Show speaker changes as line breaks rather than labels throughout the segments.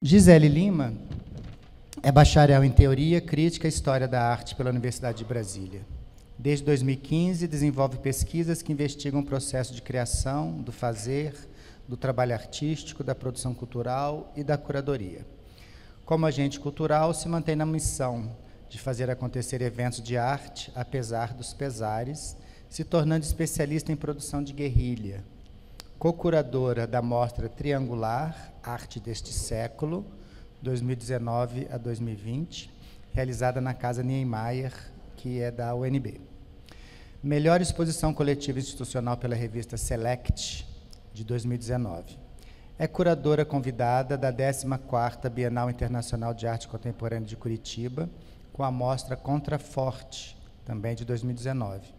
Gisele Lima é bacharel em Teoria, Crítica e História da Arte pela Universidade de Brasília. Desde 2015, desenvolve pesquisas que investigam o processo de criação, do fazer, do trabalho artístico, da produção cultural e da curadoria. Como agente cultural, se mantém na missão de fazer acontecer eventos de arte, apesar dos pesares, se tornando especialista em produção de guerrilha, co-curadora da mostra Triangular, Arte deste Século, 2019 a 2020, realizada na Casa Niemeyer, que é da UNB. Melhor exposição coletiva institucional pela revista Select, de 2019. É curadora convidada da 14ª Bienal Internacional de Arte Contemporânea de Curitiba, com a mostra Contraforte, também de 2019.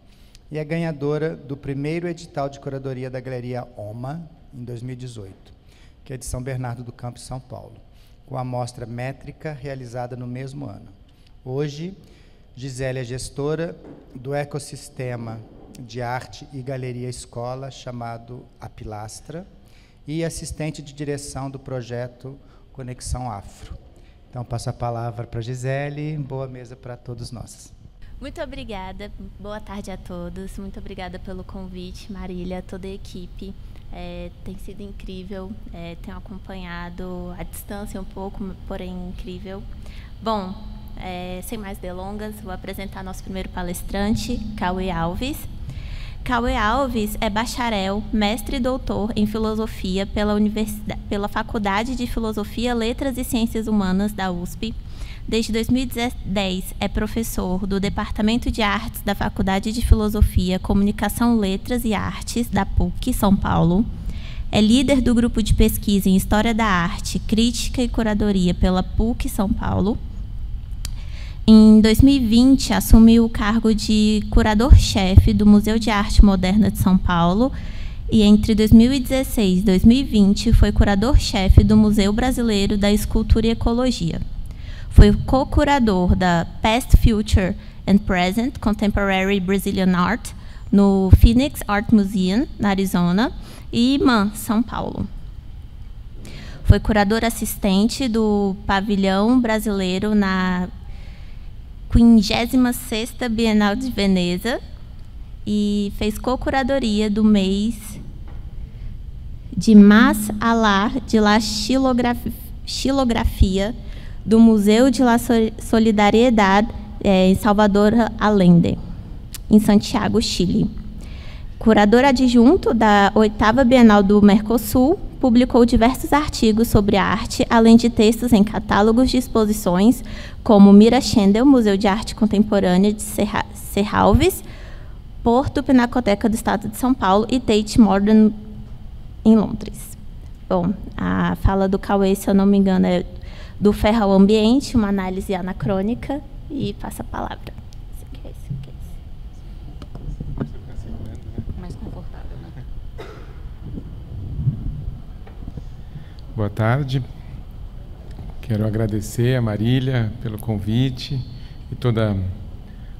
E é ganhadora do primeiro edital de curadoria da Galeria OMA, em 2018, que é de São Bernardo do Campo, São Paulo, com a mostra Métrica, realizada no mesmo ano. Hoje, Gisele é gestora do ecossistema de arte e galeria escola, chamado A Pilastra, e assistente de direção do projeto Conexão Afro. Então, passo a palavra para a Gisele. Boa mesa para todos nós.
Muito obrigada, boa tarde a todos. Muito obrigada pelo convite, Marília, toda a equipe. Tem sido incrível, tenho acompanhado à distância um pouco, porém incrível. Bom, sem mais delongas, vou apresentar nosso primeiro palestrante, Cauê Alves. Cauê Alves é bacharel, mestre e doutor em filosofia pela Faculdade de Filosofia, Letras e Ciências Humanas da USP. Desde 2010, é professor do Departamento de Artes da Faculdade de Filosofia, Comunicação, Letras e Artes da PUC, São Paulo. É líder do grupo de pesquisa em História da Arte, Crítica e Curadoria pela PUC, São Paulo. Em 2020, assumiu o cargo de curador-chefe do Museu de Arte Moderna de São Paulo e, entre 2016 e 2020, foi curador-chefe do Museu Brasileiro da Escultura e Ecologia. Foi co-curador da Past, Future and Present Contemporary Brazilian Art no Phoenix Art Museum, na Arizona, e IMAN, São Paulo. Foi curador assistente do Pavilhão Brasileiro na 56ª Bienal de Veneza e fez co-curadoria do mês de Mas Alar de la Xilografia do Museu de la Solidariedad em Salvador Allende, em Santiago, Chile. Curador adjunto da 8ª Bienal do Mercosul, publicou diversos artigos sobre arte, além de textos em catálogos de exposições, como Mira Schendel, Museu de Arte Contemporânea de Serralves, Porto, Pinacoteca do Estado de São Paulo e Tate Modern, em Londres. Bom, a fala do Cauê, se eu não me engano, é do Ferro ao Ambiente, uma análise anacrônica, e passa a palavra.
Mais confortável, né?
Boa tarde. Quero agradecer a Marília pelo convite e toda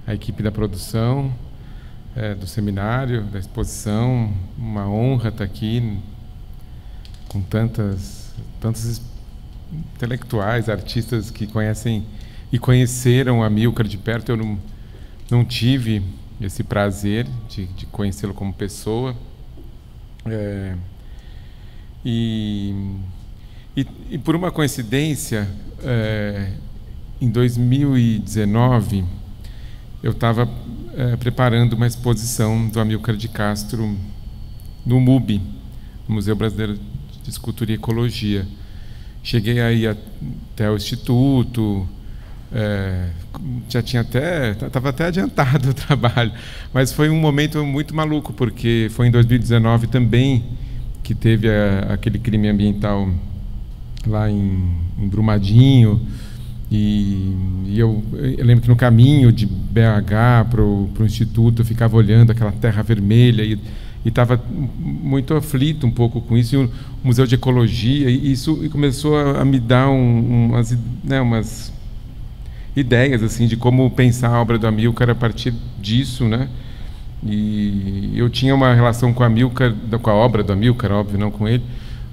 a equipe da produção, do seminário, da exposição. Uma honra estar aqui com tantos intelectuais, artistas que conhecem e conheceram Amilcar de perto. Eu não tive esse prazer de conhecê-lo como pessoa. E por uma coincidência, em 2019, eu estava preparando uma exposição do Amilcar de Castro no MUB, no Museu Brasileiro de Escultura e Ecologia. Cheguei aí até o Instituto, estava até adiantado o trabalho, mas foi um momento muito maluco, porque foi em 2019 também que teve aquele crime ambiental lá em Brumadinho, e eu lembro que no caminho de BH para o Instituto eu ficava olhando aquela terra vermelha e estava muito aflito um pouco com isso, e o Museu de Ecologia, e isso começou a me dar umas ideias assim, de como pensar a obra do Amilcar a partir disso, né? E eu tinha uma relação com a obra do Amilcar, óbvio, não com ele,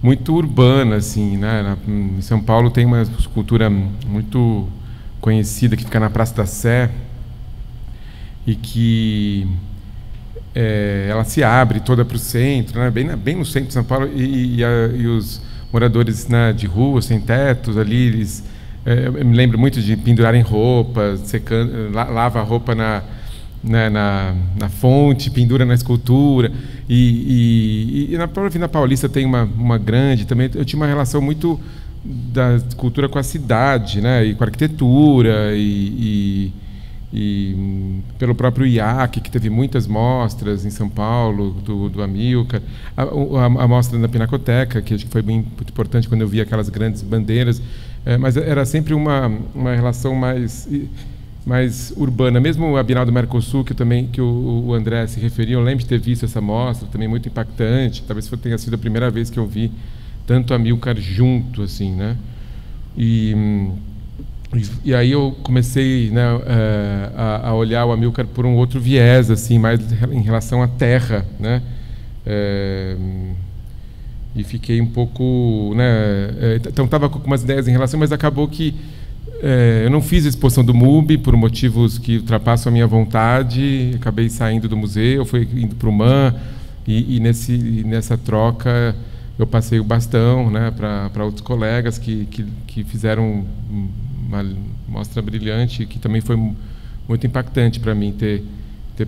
muito urbana, assim, né? Em São Paulo tem uma escultura muito conhecida que fica na Praça da Sé e que ela se abre toda para o centro, né? Bem no centro de São Paulo, e os moradores, né, de rua, sem tetos, ali, eles, eu me lembro muito de pendurarem roupas, lava a roupa na fonte, pendura na escultura, e na própria Avenida Paulista tem uma grande também. Eu tinha uma relação muito da escultura com a cidade, né, e com a arquitetura, e pelo próprio IAC, que teve muitas mostras em São Paulo, do Amilcar, a mostra na Pinacoteca, que acho que foi muito importante quando eu vi aquelas grandes bandeiras, mas era sempre uma relação mais urbana. Mesmo a Bienal do Mercosul, que o André se referiu, eu lembro de ter visto essa mostra, também muito impactante. Talvez tenha sido a primeira vez que eu vi tanto Amilcar junto, assim, né? E aí eu comecei, né, a olhar o Amilcar por um outro viés, assim, mais em relação à terra, né? E fiquei um pouco, né? Então estava com algumas ideias em relação, mas acabou que eu não fiz a exposição do MUBI por motivos que ultrapassam a minha vontade. Acabei saindo do museu, fui indo para o MAN, e nessa troca eu passei o bastão, né, para outros colegas que fizeram uma mostra brilhante, que também foi muito impactante para mim ter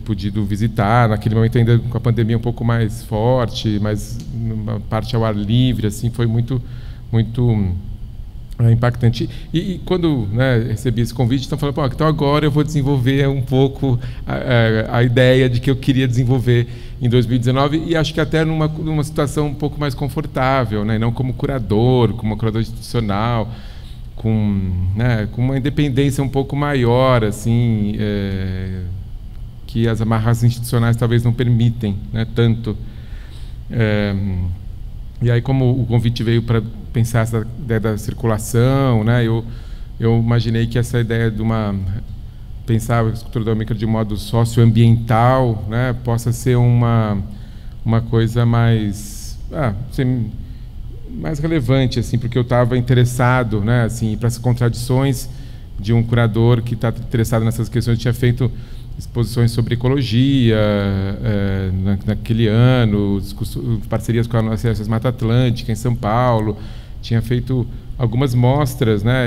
podido visitar. Naquele momento ainda com a pandemia um pouco mais forte, mas uma parte ao ar livre, assim, foi muito impactante. E quando, né, recebi esse convite, estão falando, então agora eu vou desenvolver um pouco a ideia de que eu queria desenvolver em 2019, e acho que até numa situação um pouco mais confortável, né, não como curador institucional, com uma independência um pouco maior, assim, que as amarras institucionais talvez não permitem, né, tanto. E aí, como o convite veio para pensar essa ideia da circulação, né, eu imaginei que essa ideia de pensar a escultura do Amilcar de modo socioambiental, né, possa ser uma coisa mais relevante, assim, porque eu estava interessado, né, assim, para as contradições de um curador que está interessado nessas questões. Eu tinha feito exposições sobre ecologia naquele ano, parcerias com a Associação Mata Atlântica em São Paulo, tinha feito algumas mostras, né,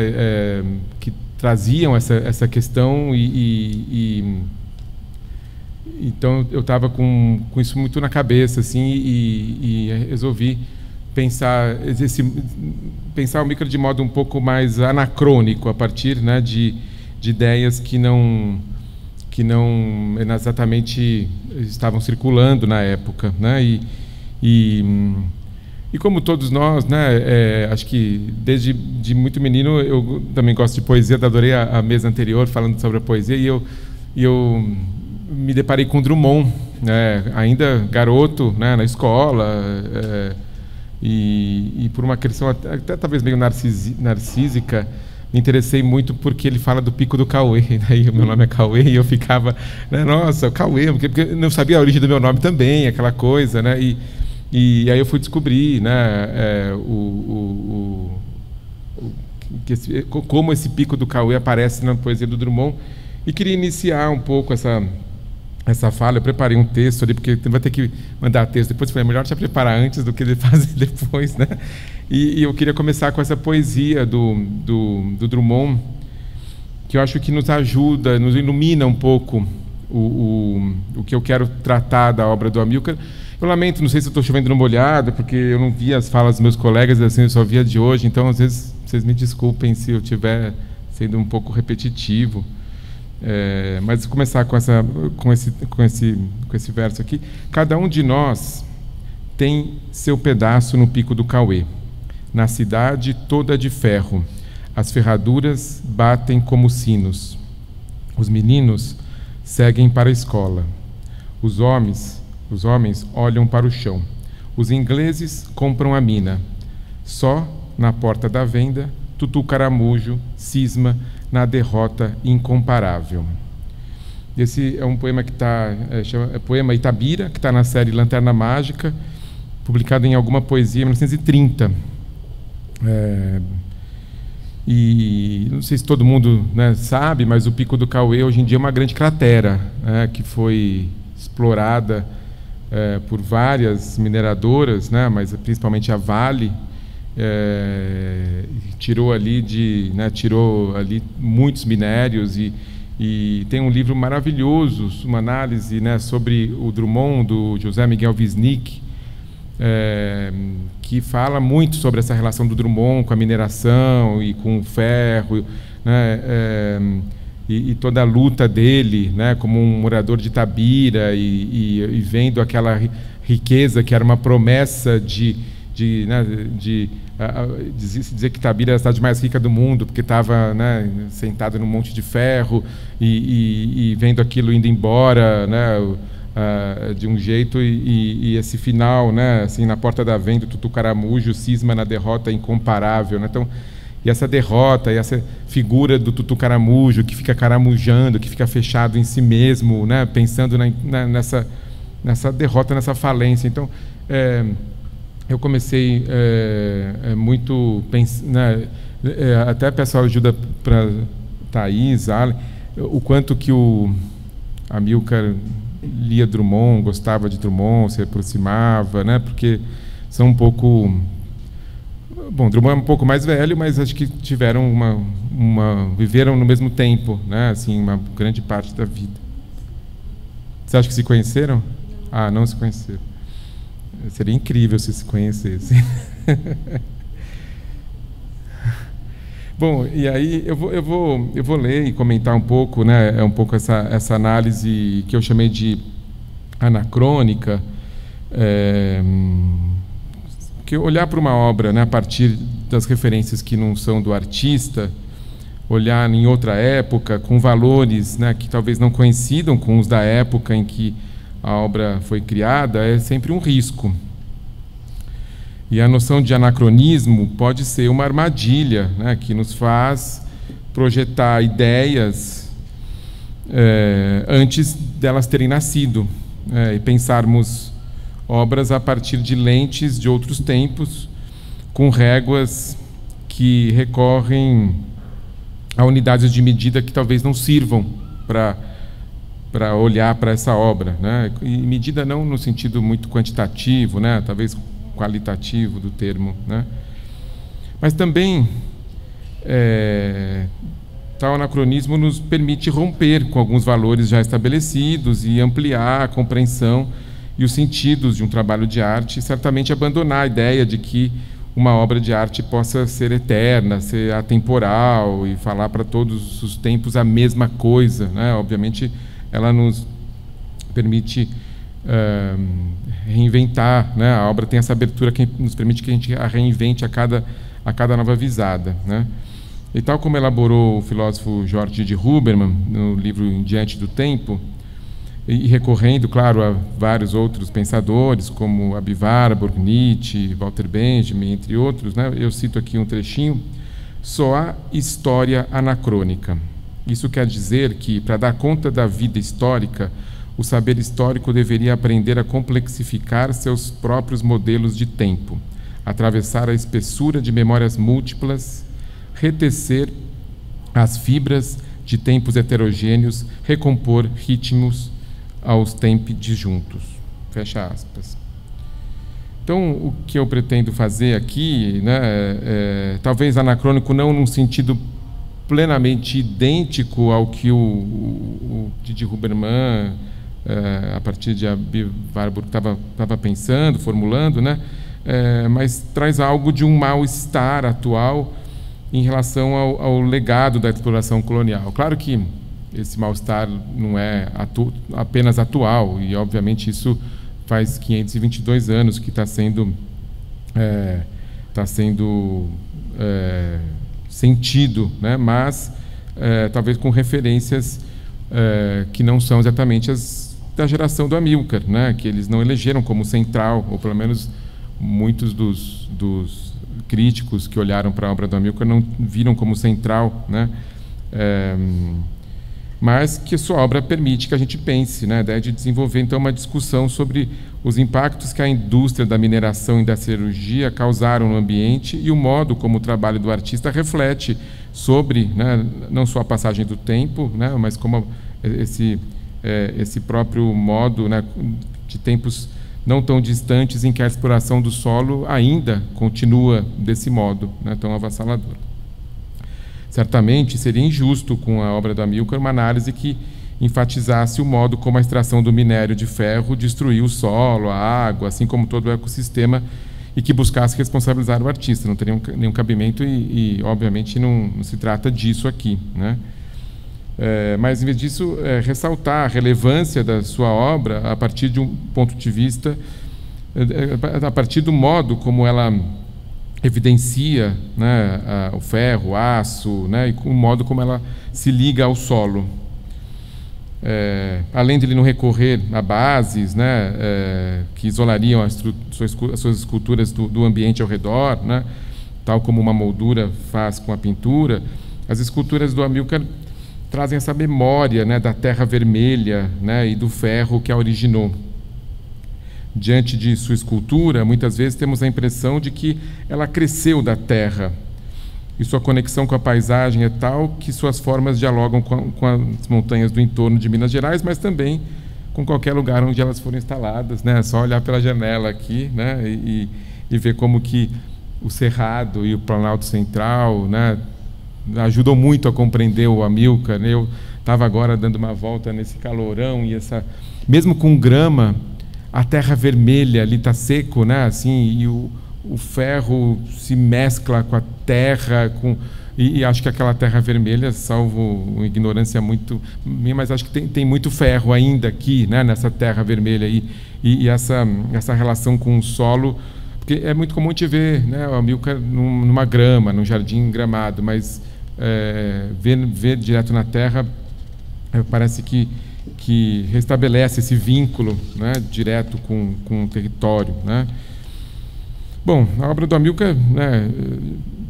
que traziam essa questão, então eu estava com isso muito na cabeça, assim, e resolvi pensar o Amilcar de modo um pouco mais anacrônico, a partir, né, de ideias que não exatamente estavam circulando na época, né? E como todos nós, né, acho que desde muito menino eu também gosto de poesia. Adorei a mesa anterior falando sobre a poesia, e eu me deparei com Drummond, né, ainda garoto, né, na escola, e por uma questão até talvez meio narcísica, me interessei muito porque ele fala do Pico do Cauê. Daí o meu nome é Cauê, e eu ficava, né, nossa, o Cauê, porque eu não sabia a origem do meu nome também, aquela coisa, né? E aí eu fui descobrir, né, como esse Pico do Cauê aparece na poesia do Drummond, e queria iniciar um pouco essa fala. Eu preparei um texto ali, porque vai ter que mandar texto depois. Foi melhor já preparar antes do que fazer depois, né? E eu queria começar com essa poesia do Drummond, que eu acho que nos ajuda, nos ilumina um pouco o que eu quero tratar da obra do Amilcar. Eu lamento, não sei se eu estou chovendo no molhado, porque eu não vi as falas dos meus colegas, assim, eu só vi a de hoje, então às vezes vocês me desculpem se eu estiver sendo um pouco repetitivo. Mas começar com esse verso aqui. Cada um de nós tem seu pedaço no Pico do Cauê, na cidade toda de ferro. As ferraduras batem como sinos. Os meninos seguem para a escola. Os homens olham para o chão. Os ingleses compram a mina. Só na porta da venda, Tutu Caramujo cisma na derrota incomparável. Esse é um poema que chama poema Itabira, que está na série Lanterna Mágica, publicado em Alguma Poesia, em 1930. E não sei se todo mundo, né, sabe, mas o Pico do Cauê hoje em dia é uma grande cratera, né, que foi explorada por várias mineradoras, né, mas principalmente a Vale, tirou ali muitos minérios e tem um livro maravilhoso, uma análise, né, sobre o Drummond, do José Miguel Wisnik, que fala muito sobre essa relação do Drummond com a mineração e com o ferro, né, e toda a luta dele, né, como um morador de Itabira e vendo aquela riqueza que era uma promessa de dizer que Itabira era a cidade mais rica do mundo, porque estava, né, sentado num monte de ferro e vendo aquilo indo embora, né, de um jeito, e esse final, né, assim, na porta da venda, o Tutu Caramujo cisma na derrota incomparável, né? Então, e essa derrota, e essa figura do Tutu Caramujo, que fica caramujando, que fica fechado em si mesmo, né, pensando nessa derrota, nessa falência. Então, eu comecei muito né, até peço ajuda para Thaís, Ale, o quanto que o Amilcar lia Drummond, gostava de Drummond, se aproximava, né, porque são um pouco... Bom, Drummond é um pouco mais velho, mas acho que tiveram viveram no mesmo tempo, né, assim, uma grande parte da vida. Você acha que se conheceram? Ah, não se conheceram. Seria incrível se conhecessem. Bom, e aí eu vou ler e comentar um pouco, né, um pouco essa análise que eu chamei de anacrônica, que olhar para uma obra, né, a partir das referências que não são do artista, olhar em outra época, com valores, né, que talvez não coincidam com os da época em que a obra foi criada, é sempre um risco. E a noção de anacronismo pode ser uma armadilha, né, que nos faz projetar ideias antes delas terem nascido, e pensarmos obras a partir de lentes de outros tempos, com réguas que recorrem a unidades de medida que talvez não sirvam para olhar para essa obra, né? E medida não no sentido muito quantitativo, né? Talvez qualitativo do termo, né? Mas também tal anacronismo nos permite romper com alguns valores já estabelecidos e ampliar a compreensão e os sentidos de um trabalho de arte, e certamente abandonar a ideia de que uma obra de arte possa ser eterna, ser atemporal e falar para todos os tempos a mesma coisa, né? Obviamente, ela nos permite reinventar, né? A obra tem essa abertura que nos permite que a gente a reinvente a cada nova visada, né? E tal como elaborou o filósofo Jorge de Huberman no livro Em Diante do Tempo, e recorrendo, claro, a vários outros pensadores, como Aby Warburg, Nietzsche, Walter Benjamin, entre outros, né? Eu cito aqui um trechinho: só há história anacrônica. Isso quer dizer que, para dar conta da vida histórica, o saber histórico deveria aprender a complexificar seus próprios modelos de tempo, atravessar a espessura de memórias múltiplas, retecer as fibras de tempos heterogêneos, recompor ritmos aos tempos disjuntos. Fecha aspas. Então, o que eu pretendo fazer aqui, né, talvez anacrônico não num sentido plenamente idêntico ao que o Didi Huberman, a partir de Aby Warburg, estava pensando, formulando, né, mas traz algo de um mal-estar atual em relação ao legado da exploração colonial. Claro que esse mal-estar não é apenas atual, e obviamente isso faz 522 anos que está sendo sentido, né? Mas talvez com referências que não são exatamente as da geração do Amilcar, né? Que eles não elegeram como central, ou pelo menos muitos dos críticos que olharam para a obra do Amilcar não viram como central, né? mas que sua obra permite que a gente pense, né? A ideia de desenvolver, então, uma discussão sobre os impactos que a indústria da mineração e da siderurgia causaram no ambiente e o modo como o trabalho do artista reflete sobre, né, não só a passagem do tempo, né, mas como esse próprio modo, né, de tempos não tão distantes em que a exploração do solo ainda continua desse modo, né, tão avassalador. Certamente seria injusto com a obra do Amilcar uma análise que enfatizasse o modo como a extração do minério de ferro destruiu o solo, a água, assim como todo o ecossistema, e que buscasse responsabilizar o artista. Não teria nenhum cabimento e obviamente, não se trata disso aqui, né? Mas, em vez disso, ressaltar a relevância da sua obra a partir de um ponto de vista, a partir do modo como ela evidencia, né, o ferro, o aço, né, e o modo como ela se liga ao solo. Além de ele não recorrer a bases, né, que isolariam as suas esculturas do ambiente ao redor, né, tal como uma moldura faz com a pintura, as esculturas do Amilcar trazem essa memória, né, da terra vermelha, né, e do ferro que a originou. Diante de sua escultura, muitas vezes temos a impressão de que ela cresceu da terra, e sua conexão com a paisagem é tal que suas formas dialogam com as montanhas do entorno de Minas Gerais, mas também com qualquer lugar onde elas foram instaladas, né? É só olhar pela janela aqui, né, e ver como que o Cerrado e o Planalto Central, né, ajudam muito a compreender o Amilcar. Eu estava agora dando uma volta nesse calorão e mesmo com grama, a terra vermelha ali está seco, né? Assim, e o ferro se mescla com a terra, e acho que aquela terra vermelha, salvo uma ignorância muito minha, mas acho que tem muito ferro ainda aqui, né? Nessa terra vermelha aí, e essa relação com o solo, porque é muito comum te ver, né, o Amilcar numa grama, num jardim gramado, mas ver direto na terra parece que restabelece esse vínculo, né, direto com o território, né? Bom, a obra do Amilcar, né,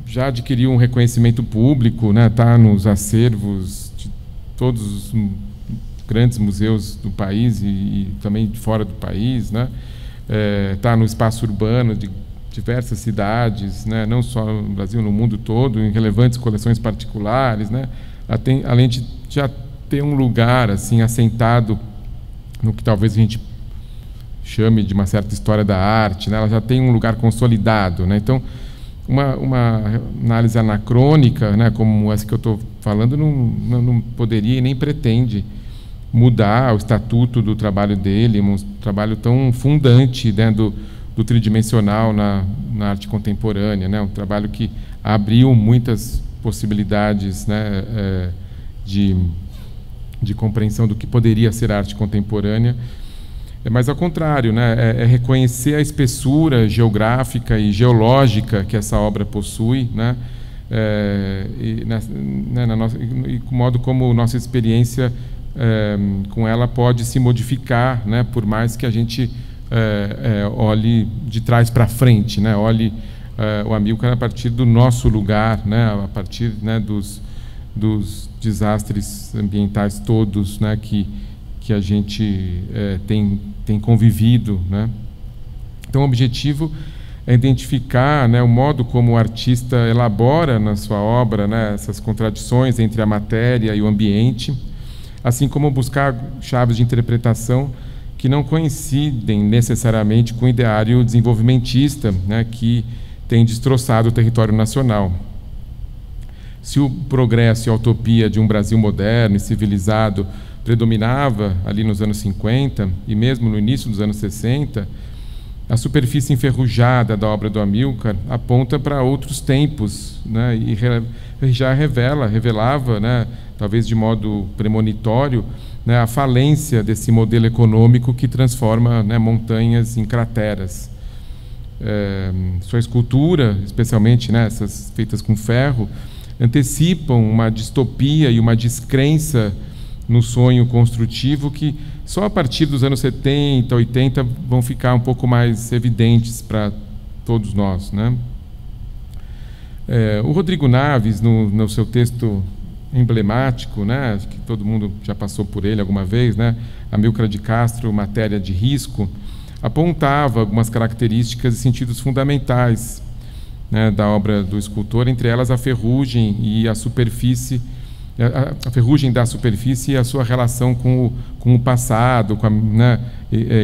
já adquiriu um reconhecimento público, né, está nos acervos de todos os grandes museus do país e também de fora do país, né? Está no espaço urbano de diversas cidades, né, não só no Brasil, no mundo todo, em relevantes coleções particulares, né, além de já ter um lugar assim assentado no que talvez a gente chame de uma certa história da arte, né, ela já tem um lugar consolidado, né? Então, uma análise anacrônica, né, como essa que eu estou falando, não poderia e nem pretende mudar o estatuto do trabalho dele, um trabalho tão fundante, né, do tridimensional na arte contemporânea, né? Um trabalho que abriu muitas possibilidades, né, de compreensão do que poderia ser arte contemporânea, mas ao contrário, né, é reconhecer a espessura geográfica e geológica que essa obra possui, né, e o modo como nossa experiência com ela pode se modificar, né, por mais que a gente olhe de trás para frente, né, olhe o Amilcar a partir do nosso lugar, né, a partir, né, dos desastres ambientais todos, né, que a gente tem convivido, né. Então, o objetivo é identificar, né, o modo como o artista elabora na sua obra, né, essas contradições entre a matéria e o ambiente, assim como buscar chaves de interpretação que não coincidem necessariamente com o ideário desenvolvimentista, né, que tem destroçado o território nacional. Se o progresso e a utopia de um Brasil moderno e civilizado predominava ali nos anos 50 e mesmo no início dos anos 60, a superfície enferrujada da obra do Amilcar aponta para outros tempos, né, e já revelava, né, talvez de modo premonitório, né, a falência desse modelo econômico que transforma, né, montanhas em crateras. Sua escultura, especialmente, né, essas feitas com ferro, antecipam uma distopia e uma descrença no sonho construtivo que só a partir dos anos 70, 80 vão ficar um pouco mais evidentes para todos nós, né? O Rodrigo Naves, no seu texto emblemático, né, que todo mundo já passou por ele alguma vez, né, Amílcar de Castro, Matéria de Risco, apontava algumas características e sentidos fundamentais, né, da obra do escultor, entre elas a ferrugem e a superfície, a ferrugem da superfície e a sua relação com o passado, com né,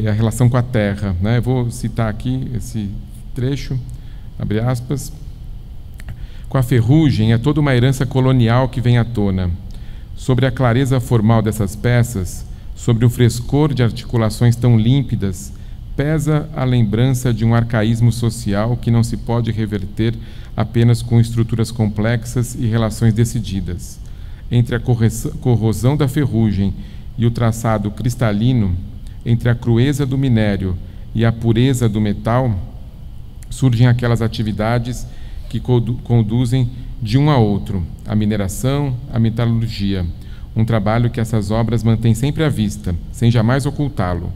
a relação com a terra, né. Eu vou citar aqui esse trecho, abre aspas. Com a ferrugem é toda uma herança colonial que vem à tona. Sobre a clareza formal dessas peças, sobre o frescor de articulações tão límpidas, pesa a lembrança de um arcaísmo social que não se pode reverter apenas com estruturas complexas e relações decididas. Entre a corrosão da ferrugem e o traçado cristalino, entre a crueza do minério e a pureza do metal, surgem aquelas atividades que conduzem de um a outro, a mineração, a metalurgia, um trabalho que essas obras mantêm sempre à vista, sem jamais ocultá-lo.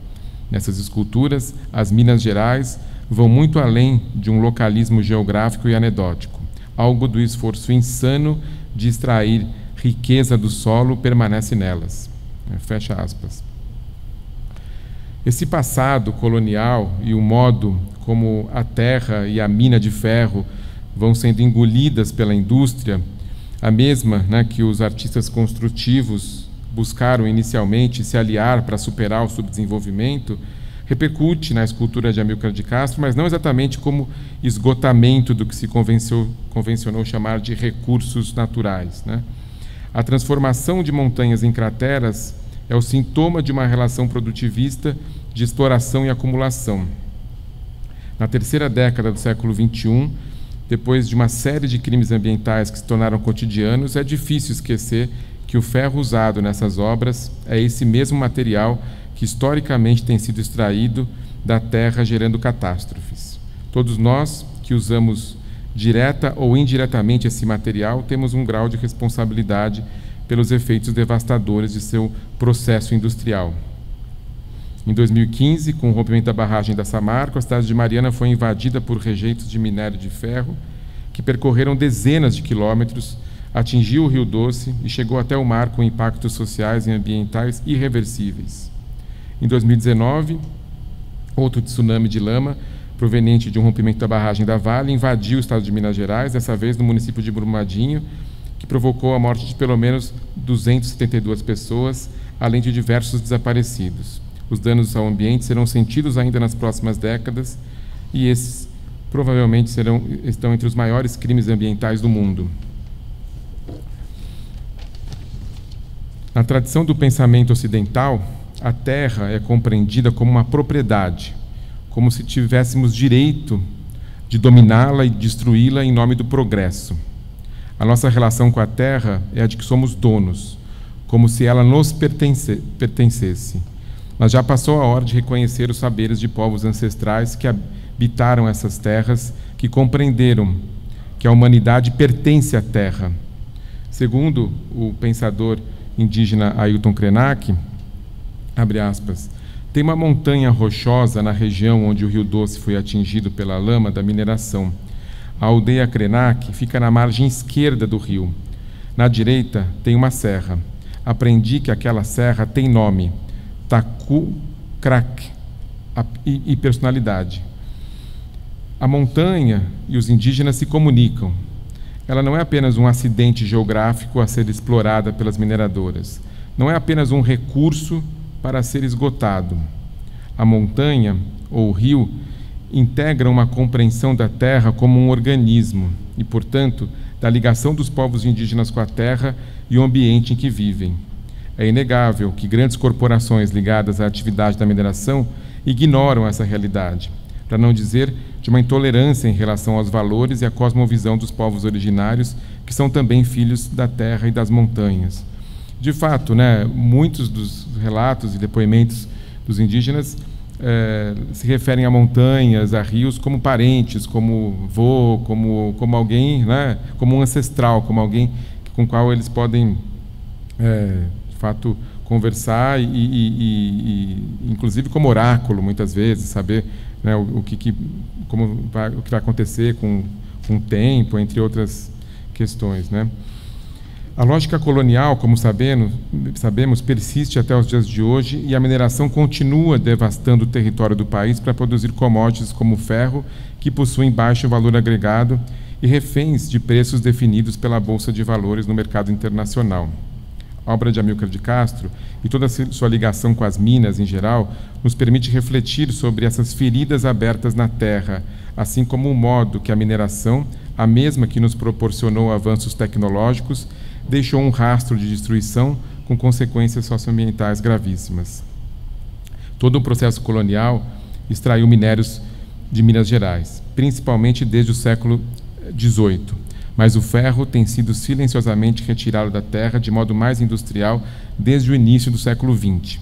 Nessas esculturas, as Minas Gerais vão muito além de um localismo geográfico e anedótico. Algo do esforço insano de extrair riqueza do solo permanece nelas. Fecha aspas. Esse passado colonial e o modo como a terra e a mina de ferro vão sendo engolidas pela indústria, a mesma, né, que os artistas construtivos buscaram inicialmente se aliar para superar o subdesenvolvimento, repercute na escultura de Amílcar de Castro, mas não exatamente como esgotamento do que se convencionou chamar de recursos naturais, né? A transformação de montanhas em crateras é o sintoma de uma relação produtivista de exploração e acumulação. Na terceira década do século XXI, depois de uma série de crimes ambientais que se tornaram cotidianos, é difícil esquecer que o ferro usado nessas obras é esse mesmo material que historicamente tem sido extraído da terra, gerando catástrofes. Todos nós que usamos direta ou indiretamente esse material temos um grau de responsabilidade pelos efeitos devastadores de seu processo industrial. Em 2015, com o rompimento da barragem da Samarco, a cidade de Mariana foi invadida por rejeitos de minério de ferro que percorreram dezenas de quilômetros, atingiu o Rio Doce e chegou até o mar com impactos sociais e ambientais irreversíveis. Em 2019, outro tsunami de lama, proveniente de um rompimento da barragem da Vale, invadiu o estado de Minas Gerais, dessa vez no município de Brumadinho, que provocou a morte de pelo menos 272 pessoas, além de diversos desaparecidos. Os danos ao ambiente serão sentidos ainda nas próximas décadas e esses provavelmente estão entre os maiores crimes ambientais do mundo. Na tradição do pensamento ocidental, a terra é compreendida como uma propriedade, como se tivéssemos direito de dominá-la e destruí-la em nome do progresso. A nossa relação com a terra é a de que somos donos, como se ela nos pertencesse. Mas já passou a hora de reconhecer os saberes de povos ancestrais que habitaram essas terras, que compreenderam que a humanidade pertence à terra. Segundo o pensador indígena Ailton Krenak, abre aspas, tem uma montanha rochosa na região onde o Rio Doce foi atingido pela lama da mineração. A aldeia Krenak fica na margem esquerda do rio. Na direita tem uma serra. Aprendi que aquela serra tem nome, Taku Krak, e personalidade. A montanha e os indígenas se comunicam. Ela não é apenas um acidente geográfico a ser explorada pelas mineradoras. Não é apenas um recurso para ser esgotado. A montanha, ou o rio, integra uma compreensão da terra como um organismo e, portanto, da ligação dos povos indígenas com a terra e o ambiente em que vivem. É inegável que grandes corporações ligadas à atividade da mineração ignoram essa realidade, para não dizer de uma intolerância em relação aos valores e à cosmovisão dos povos originários, que são também filhos da terra e das montanhas. De fato, né, muitos dos relatos e depoimentos dos indígenas se referem a montanhas, a rios, como parentes, como vô, como alguém, né, como um ancestral, como alguém com o qual eles podem, de fato, conversar e inclusive como oráculo, muitas vezes, saber, né, o que vai acontecer com o tempo, entre outras questões, né? A lógica colonial, como sabemos, persiste até os dias de hoje e a mineração continua devastando o território do país para produzir commodities como o ferro, que possuem baixo valor agregado e reféns de preços definidos pela Bolsa de Valores no mercado internacional. A obra de Amílcar de Castro e toda a sua ligação com as minas em geral nos permite refletir sobre essas feridas abertas na terra, assim como o modo que a mineração, a mesma que nos proporcionou avanços tecnológicos, deixou um rastro de destruição com consequências socioambientais gravíssimas. Todo o processo colonial extraiu minérios de Minas Gerais, principalmente desde o século XVIII, mas o ferro tem sido silenciosamente retirado da terra de modo mais industrial desde o início do século XX.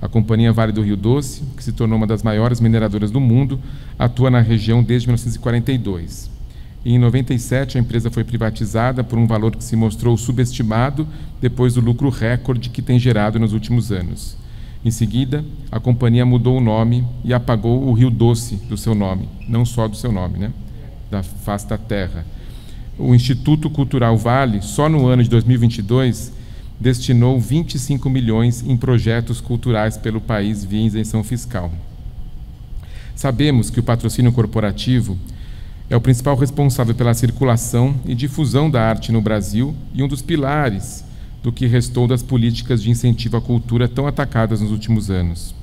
A Companhia Vale do Rio Doce, que se tornou uma das maiores mineradoras do mundo, atua na região desde 1942. E, em 97, a empresa foi privatizada por um valor que se mostrou subestimado depois do lucro recorde que tem gerado nos últimos anos. Em seguida, a companhia mudou o nome e apagou o Rio Doce do seu nome, não só do seu nome, né? Da face da terra. O Instituto Cultural Vale, só no ano de 2022, destinou 25 milhões em projetos culturais pelo país via isenção fiscal. Sabemos que o patrocínio corporativo é o principal responsável pela circulação e difusão da arte no Brasil e um dos pilares do que restou das políticas de incentivo à cultura tão atacadas nos últimos anos.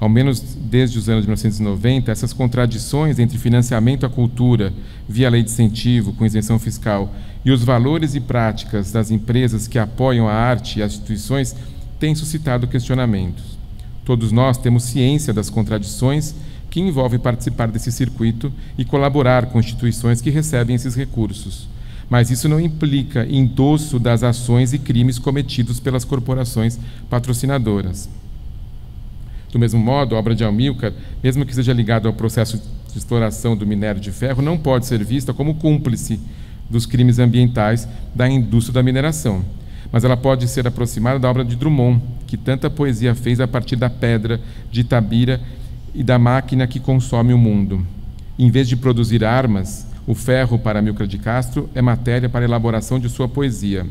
Ao menos desde os anos de 1990, essas contradições entre financiamento à cultura via lei de incentivo com isenção fiscal e os valores e práticas das empresas que apoiam a arte e as instituições têm suscitado questionamentos. Todos nós temos ciência das contradições que envolvem participar desse circuito e colaborar com instituições que recebem esses recursos. Mas isso não implica endosso das ações e crimes cometidos pelas corporações patrocinadoras. Do mesmo modo, a obra de Amílcar, mesmo que seja ligada ao processo de exploração do minério de ferro, não pode ser vista como cúmplice dos crimes ambientais da indústria da mineração. Mas ela pode ser aproximada da obra de Drummond, que tanta poesia fez a partir da pedra, de Itabira e da máquina que consome o mundo. Em vez de produzir armas, o ferro para Amílcar de Castro é matéria para a elaboração de sua poesia.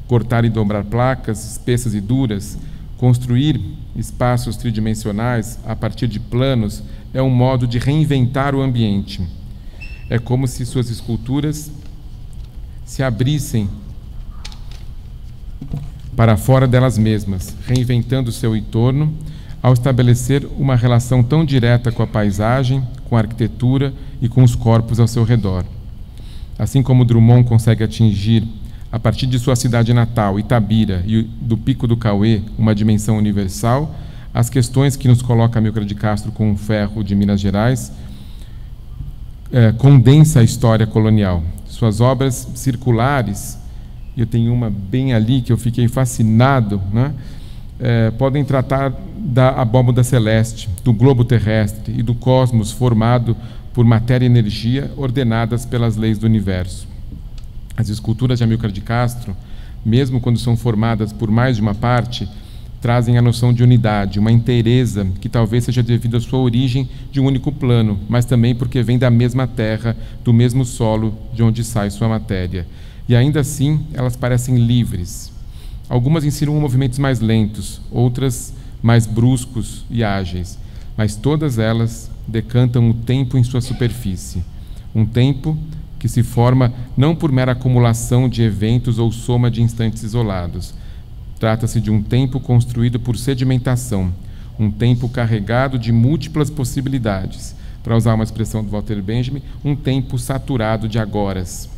Cortar e dobrar placas espessas e duras, construir espaços tridimensionais a partir de planos é um modo de reinventar o ambiente. É como se suas esculturas se abrissem para fora delas mesmas, reinventando o seu entorno, ao estabelecer uma relação tão direta com a paisagem, com a arquitetura e com os corpos ao seu redor. Assim como Drummond consegue atingir, a partir de sua cidade natal, Itabira, e do Pico do Cauê, uma dimensão universal, as questões que nos coloca Amílcar de Castro com o ferro de Minas Gerais condensa a história colonial. Suas obras circulares, eu tenho uma bem ali que eu fiquei fascinado, né? Podem tratar da abóbada celeste, do globo terrestre e do cosmos formado por matéria e energia ordenadas pelas leis do universo. As esculturas de Amílcar de Castro, mesmo quando são formadas por mais de uma parte, trazem a noção de unidade, uma inteireza que talvez seja devido à sua origem de um único plano, mas também porque vem da mesma terra, do mesmo solo de onde sai sua matéria. E ainda assim, elas parecem livres. Algumas insinuam movimentos mais lentos, outras mais bruscos e ágeis, mas todas elas decantam o tempo em sua superfície. Um tempo que se forma não por mera acumulação de eventos ou soma de instantes isolados. Trata-se de um tempo construído por sedimentação, um tempo carregado de múltiplas possibilidades. Para usar uma expressão do Walter Benjamin, um tempo saturado de agoras.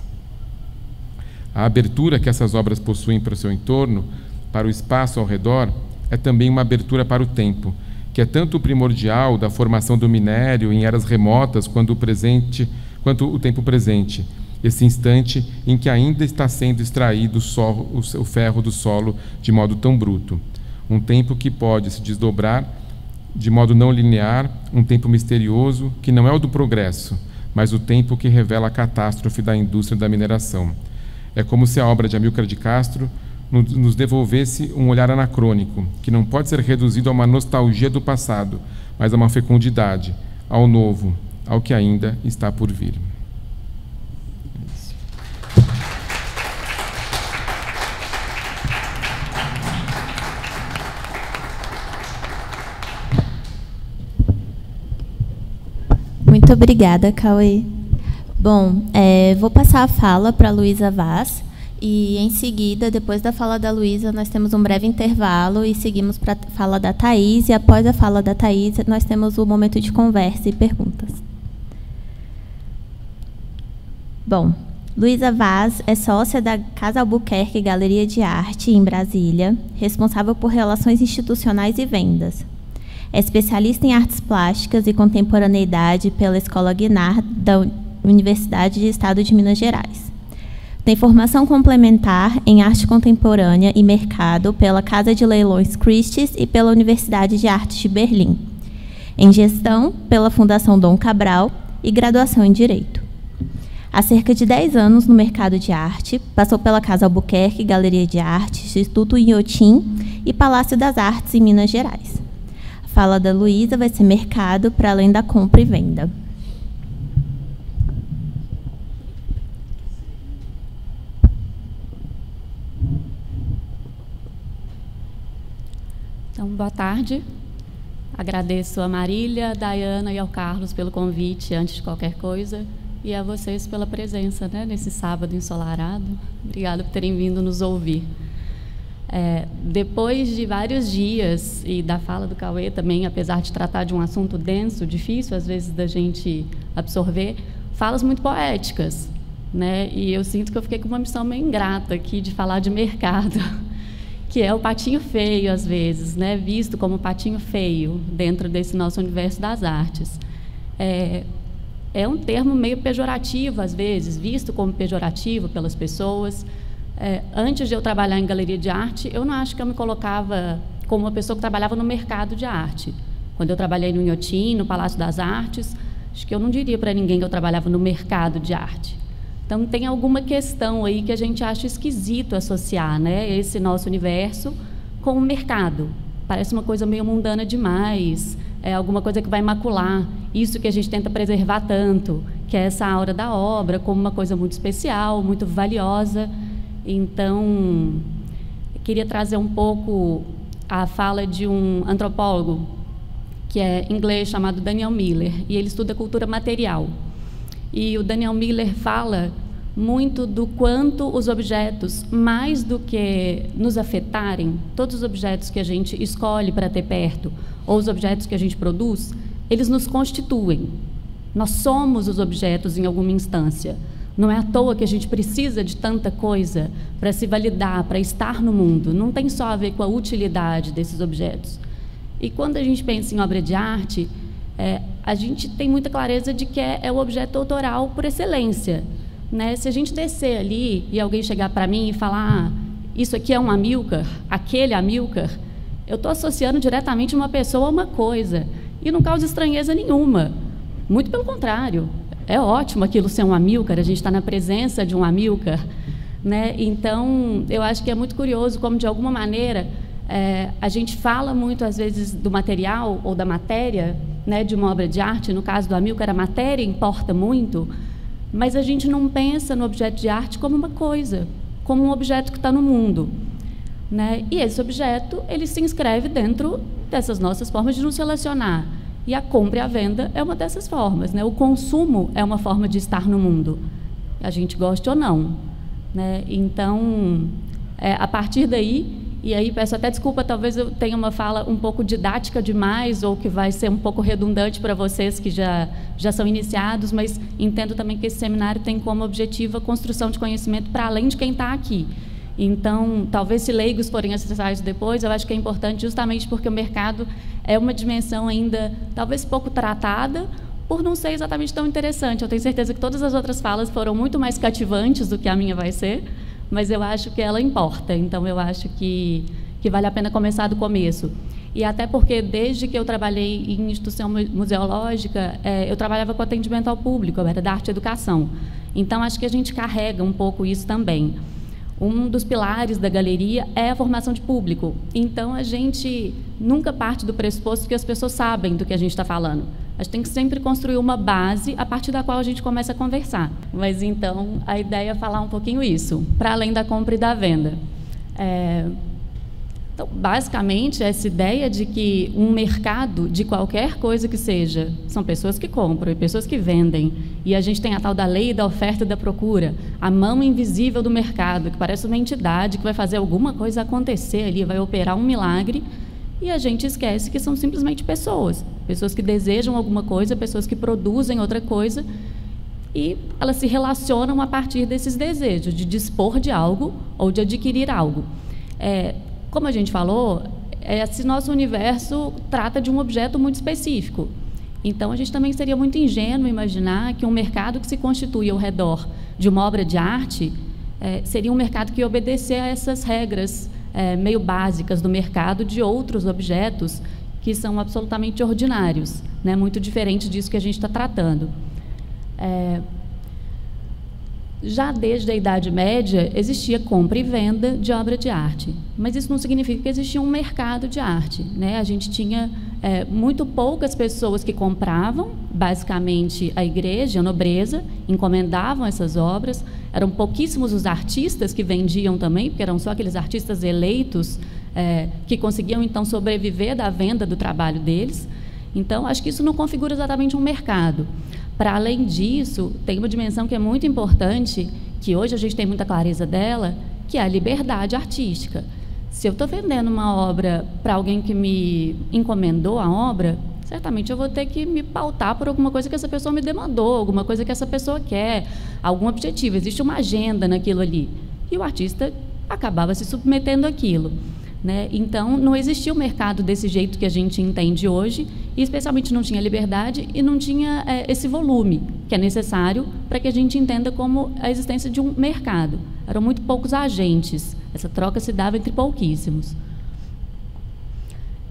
A abertura que essas obras possuem para o seu entorno, para o espaço ao redor, é também uma abertura para o tempo, que é tanto primordial da formação do minério em eras remotas quanto o tempo presente, esse instante em que ainda está sendo extraído o ferro do solo de modo tão bruto. Um tempo que pode se desdobrar de modo não linear, um tempo misterioso que não é o do progresso, mas o tempo que revela a catástrofe da indústria da mineração. É como se a obra de Amílcar de Castro nos devolvesse um olhar anacrônico, que não pode ser reduzido a uma nostalgia do passado, mas a uma fecundidade, ao novo, ao que ainda está por vir.
Muito obrigada, Cauê. Bom, vou passar a fala para a Luísa Vaz, e em seguida, depois da fala da Luísa, nós temos um breve intervalo e seguimos para a fala da Thaís, e após a fala da Thaís, nós temos o momento de conversa e perguntas. Bom, Luísa Vaz é sócia da Casa Albuquerque Galeria de Arte, em Brasília, responsável por relações institucionais e vendas. É especialista em artes plásticas e contemporaneidade pela Escola Guinard da Universidade do Estado de Minas Gerais. Tem formação complementar em arte contemporânea e mercado pela Casa de Leilões Christie's e pela Universidade de Artes de Berlim. Em gestão pela Fundação Dom Cabral e graduação em Direito. Há cerca de 10 anos no mercado de arte, passou pela Casa Albuquerque Galeria de Arte, Instituto Inhotim e Palácio das Artes em Minas Gerais. A fala da Luísa vai ser mercado para além da compra e venda.
Então, boa tarde. Agradeço a Marília, a Dayana e ao Carlos pelo convite, antes de qualquer coisa, e a vocês pela presença, né, nesse sábado ensolarado. Obrigada por terem vindo nos ouvir. Depois de vários dias, e da fala do Cauê também, apesar de tratar de um assunto denso, difícil, às vezes, da gente absorver, falas muito poéticas, né? E eu sinto que eu fiquei com uma missão meio ingrata aqui de falar de mercado, que é o patinho feio, às vezes, né? Visto como patinho feio dentro desse nosso universo das artes. É um termo meio pejorativo, às vezes, visto como pejorativo pelas pessoas. Antes de eu trabalhar em galeria de arte, eu não acho que eu me colocava como uma pessoa que trabalhava no mercado de arte. Quando eu trabalhei no Inhotim, no Palácio das Artes, acho que eu não diria para ninguém que eu trabalhava no mercado de arte. Então, tem alguma questão aí que a gente acha esquisito associar, né, esse nosso universo com o mercado. Parece uma coisa meio mundana demais, alguma coisa que vai macular isso que a gente tenta preservar tanto, que é essa aura da obra, como uma coisa muito especial, muito valiosa. Então, eu queria trazer um pouco a fala de um antropólogo, que é inglês, chamado Daniel Miller, e ele estuda cultura material. E o Daniel Miller fala muito do quanto os objetos, mais do que nos afetarem, todos os objetos que a gente escolhe para ter perto, ou os objetos que a gente produz, eles nos constituem. Nós somos os objetos em alguma instância. Não é à toa que a gente precisa de tanta coisa para se validar, para estar no mundo. Não tem só a ver com a utilidade desses objetos. E quando a gente pensa em obra de arte, a gente tem muita clareza de que é o objeto autoral por excelência, né? Se a gente descer ali e alguém chegar para mim e falar isso aqui é um Amilcar, aquele Amilcar, eu estou associando diretamente uma pessoa a uma coisa e não causa estranheza nenhuma. Muito pelo contrário, é ótimo aquilo ser um Amilcar, a gente está na presença de um Amilcar, né? Então, eu acho que é muito curioso como, de alguma maneira, a gente fala muito, às vezes, do material ou da matéria, né, de uma obra de arte. No caso do Amilcar, a matéria importa muito, mas a gente não pensa no objeto de arte como uma coisa, como um objeto que está no mundo, né? E esse objeto, ele se inscreve dentro dessas nossas formas de nos relacionar. E a compra e a venda é uma dessas formas, né? O consumo é uma forma de estar no mundo, a gente goste ou não, né? Então, a partir daí, e aí peço até desculpa, talvez eu tenha uma fala um pouco didática demais, ou que vai ser um pouco redundante para vocês que já são iniciados, mas entendo também que esse seminário tem como objetivo a construção de conhecimento para além de quem está aqui. Então, talvez, se leigos forem acessados depois, eu acho que é importante justamente porque o mercado é uma dimensão ainda talvez pouco tratada, por não ser exatamente tão interessante. Eu tenho certeza que todas as outras falas foram muito mais cativantes do que a minha vai ser, mas eu acho que ela importa. Então, eu acho que vale a pena começar do começo. E até porque, desde que eu trabalhei em instituição museológica, eu trabalhava com atendimento ao público, eu era da arte e educação. Então, acho que a gente carrega um pouco isso também. Um dos pilares da galeria é a formação de público. Então, a gente nunca parte do pressuposto que as pessoas sabem do que a gente está falando. A gente tem que sempre construir uma base a partir da qual a gente começa a conversar. Mas, então, a ideia é falar um pouquinho isso, para além da compra e da venda. Então, basicamente, essa ideia de que um mercado de qualquer coisa que seja, são pessoas que compram e pessoas que vendem, e a gente tem a tal da lei da oferta e da procura, a mão invisível do mercado, que parece uma entidade que vai fazer alguma coisa acontecer ali, vai operar um milagre, e a gente esquece que são simplesmente pessoas que desejam alguma coisa, pessoas que produzem outra coisa, e elas se relacionam a partir desses desejos, de dispor de algo ou de adquirir algo. Como a gente falou, esse nosso universo trata de um objeto muito específico. Então, a gente também seria muito ingênuo imaginar que um mercado que se constitui ao redor de uma obra de arte seria um mercado que obedecer a essas regras meio básicas do mercado de outros objetos que são absolutamente ordinários, né? Muito diferente disso que a gente está tratando. Já desde a Idade Média, existia compra e venda de obra de arte, mas isso não significa que existia um mercado de arte, né? A gente tinha muito poucas pessoas que compravam, basicamente a igreja, a nobreza, encomendavam essas obras, eram pouquíssimos os artistas que vendiam também, porque eram só aqueles artistas eleitos que conseguiam, então, sobreviver da venda do trabalho deles. Então, acho que isso não configura exatamente um mercado. Para além disso, tem uma dimensão que é muito importante, que hoje a gente tem muita clareza dela, que é a liberdade artística. Se eu estou vendendo uma obra para alguém que me encomendou a obra, certamente eu vou ter que me pautar por alguma coisa que essa pessoa me demandou, alguma coisa que essa pessoa quer, algum objetivo, existe uma agenda naquilo ali. E o artista acabava se submetendo àquilo, né? Então, não existia o mercado desse jeito que a gente entende hoje, e especialmente não tinha liberdade e não tinha esse volume que é necessário para que a gente entenda como a existência de um mercado. Eram muito poucos agentes, essa troca se dava entre pouquíssimos.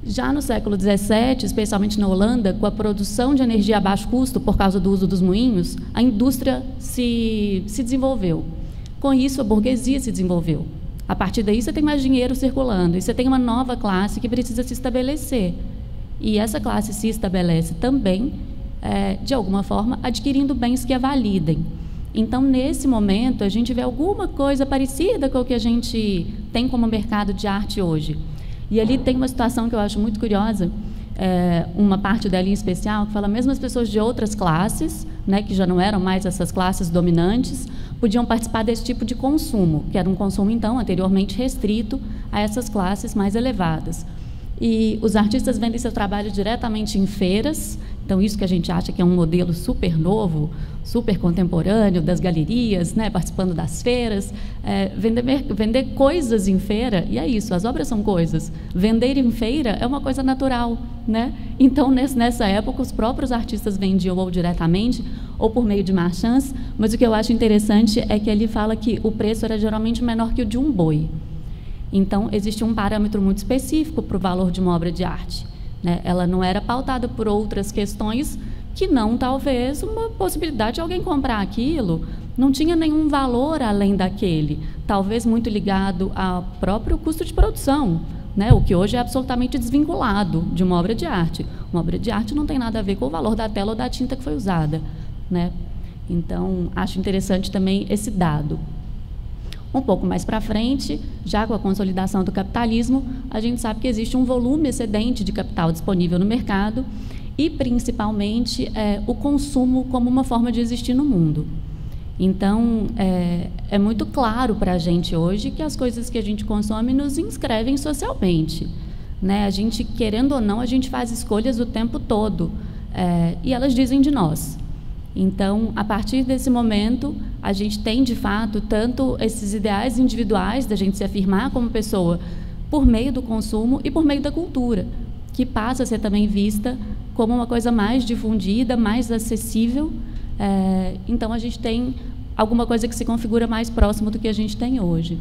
Já no século XVII, especialmente na Holanda, com a produção de energia a baixo custo por causa do uso dos moinhos, a indústria se desenvolveu. Com isso, a burguesia se desenvolveu. A partir daí, você tem mais dinheiro circulando e você tem uma nova classe que precisa se estabelecer. E essa classe se estabelece também, de alguma forma, adquirindo bens que a validem. Então, nesse momento, a gente vê alguma coisa parecida com o que a gente tem como mercado de arte hoje. E ali tem uma situação que eu acho muito curiosa, uma parte dela em especial, que fala mesmo as pessoas de outras classes, né, que já não eram mais essas classes dominantes, podiam participar desse tipo de consumo, que era um consumo, então, anteriormente restrito a essas classes mais elevadas. E os artistas vendem seu trabalho diretamente em feiras, então isso que a gente acha que é um modelo super novo, super contemporâneo, das galerias, né, participando das feiras, vender coisas em feira, e é isso, as obras são coisas. Vender em feira é uma coisa natural, né? Então, nessa época, os próprios artistas vendiam ou diretamente, ou por meio de marchands, mas o que eu acho interessante é que ele fala que o preço era geralmente menor que o de um boi. Então, existe um parâmetro muito específico para o valor de uma obra de arte, né? Ela não era pautada por outras questões que não, talvez, uma possibilidade de alguém comprar aquilo, não tinha nenhum valor além daquele, talvez muito ligado ao próprio custo de produção, né? O que hoje é absolutamente desvinculado de uma obra de arte. Uma obra de arte não tem nada a ver com o valor da tela ou da tinta que foi usada, né? Então, acho interessante também esse dado. Um pouco mais para frente, já com a consolidação do capitalismo, a gente sabe que existe um volume excedente de capital disponível no mercado e, principalmente, o consumo como uma forma de existir no mundo. Então, é muito claro para a gente hoje que as coisas que a gente consome nos inscrevem socialmente, né? A gente, querendo ou não, a gente faz escolhas o tempo todo, e elas dizem de nós. Então, a partir desse momento, a gente tem, de fato, tanto esses ideais individuais da gente se afirmar como pessoa por meio do consumo e por meio da cultura, que passa a ser também vista como uma coisa mais difundida, mais acessível. Então, a gente tem alguma coisa que se configura mais próximo do que a gente tem hoje.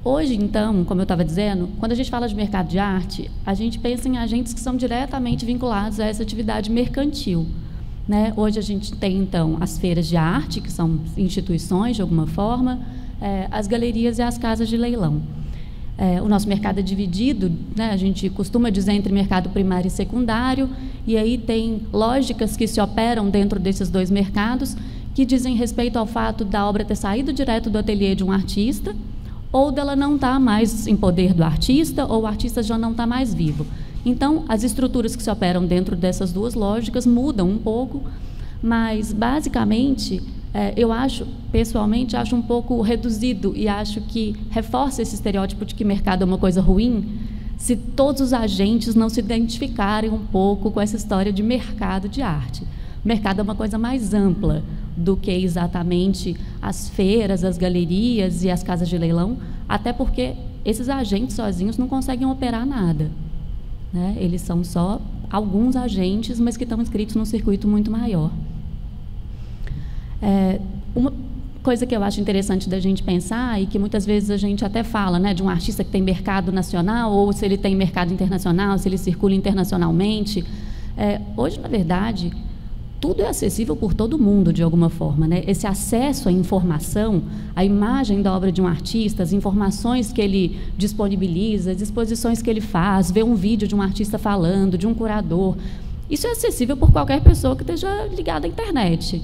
Hoje, então, como eu estava dizendo, quando a gente fala de mercado de arte, a gente pensa em agentes que são diretamente vinculados a essa atividade mercantil, né? Hoje a gente tem, então, as feiras de arte, que são instituições, de alguma forma, as galerias e as casas de leilão. O nosso mercado é dividido, né? A gente costuma dizer entre mercado primário e secundário, e aí tem lógicas que se operam dentro desses dois mercados, que dizem respeito ao fato da obra ter saído direto do ateliê de um artista, ou dela não estar mais em poder do artista, ou o artista já não está mais vivo. Então, as estruturas que se operam dentro dessas duas lógicas mudam um pouco, mas, basicamente, eu acho, pessoalmente, acho um pouco reduzido e acho que reforça esse estereótipo de que mercado é uma coisa ruim, se todos os agentes não se identificarem um pouco com essa história de mercado de arte. O mercado é uma coisa mais ampla do que exatamente as feiras, as galerias e as casas de leilão, até porque esses agentes sozinhos não conseguem operar nada, né? Eles são só alguns agentes, mas que estão inscritos num circuito muito maior. Uma coisa que eu acho interessante da gente pensar, e que muitas vezes a gente até fala, né, de um artista que tem mercado nacional, ou se ele tem mercado internacional, se ele circula internacionalmente. Hoje, na verdade, tudo é acessível por todo mundo, de alguma forma, né? Esse acesso à informação, à imagem da obra de um artista, as informações que ele disponibiliza, as exposições que ele faz, ver um vídeo de um artista falando, de um curador, isso é acessível por qualquer pessoa que esteja ligada à internet,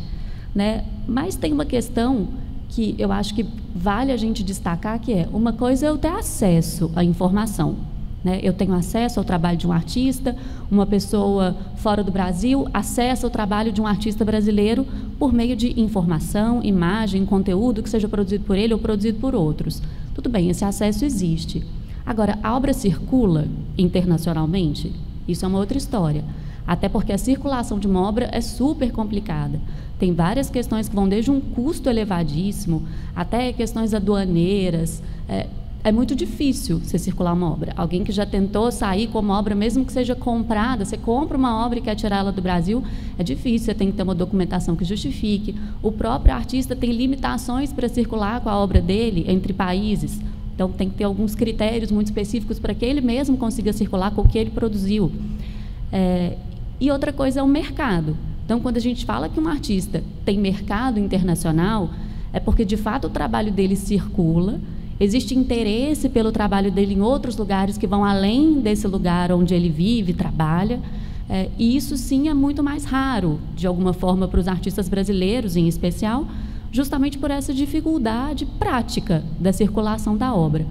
né? Mas tem uma questão que eu acho que vale a gente destacar, que é, uma coisa é eu ter acesso à informação, né? Eu tenho acesso ao trabalho de um artista, uma pessoa fora do Brasil acessa o trabalho de um artista brasileiro por meio de informação, imagem, conteúdo que seja produzido por ele ou produzido por outros. Tudo bem, esse acesso existe. Agora, a obra circula internacionalmente? Isso é uma outra história. Até porque a circulação de uma obra é super complicada. Tem várias questões que vão desde um custo elevadíssimo até questões aduaneiras. É muito difícil você circular uma obra. Alguém que já tentou sair com uma obra, mesmo que seja comprada, você compra uma obra e quer tirá-la do Brasil, é difícil, você tem que ter uma documentação que justifique. O próprio artista tem limitações para circular com a obra dele entre países. Então, tem que ter alguns critérios muito específicos para que ele mesmo consiga circular com o que ele produziu. E outra coisa é o mercado. Então, quando a gente fala que um artista tem mercado internacional, é porque, de fato, o trabalho dele circula, existe interesse pelo trabalho dele em outros lugares que vão além desse lugar onde ele vive, trabalha, e isso, sim, é muito mais raro, de alguma forma, para os artistas brasileiros, em especial, justamente por essa dificuldade prática da circulação da obra,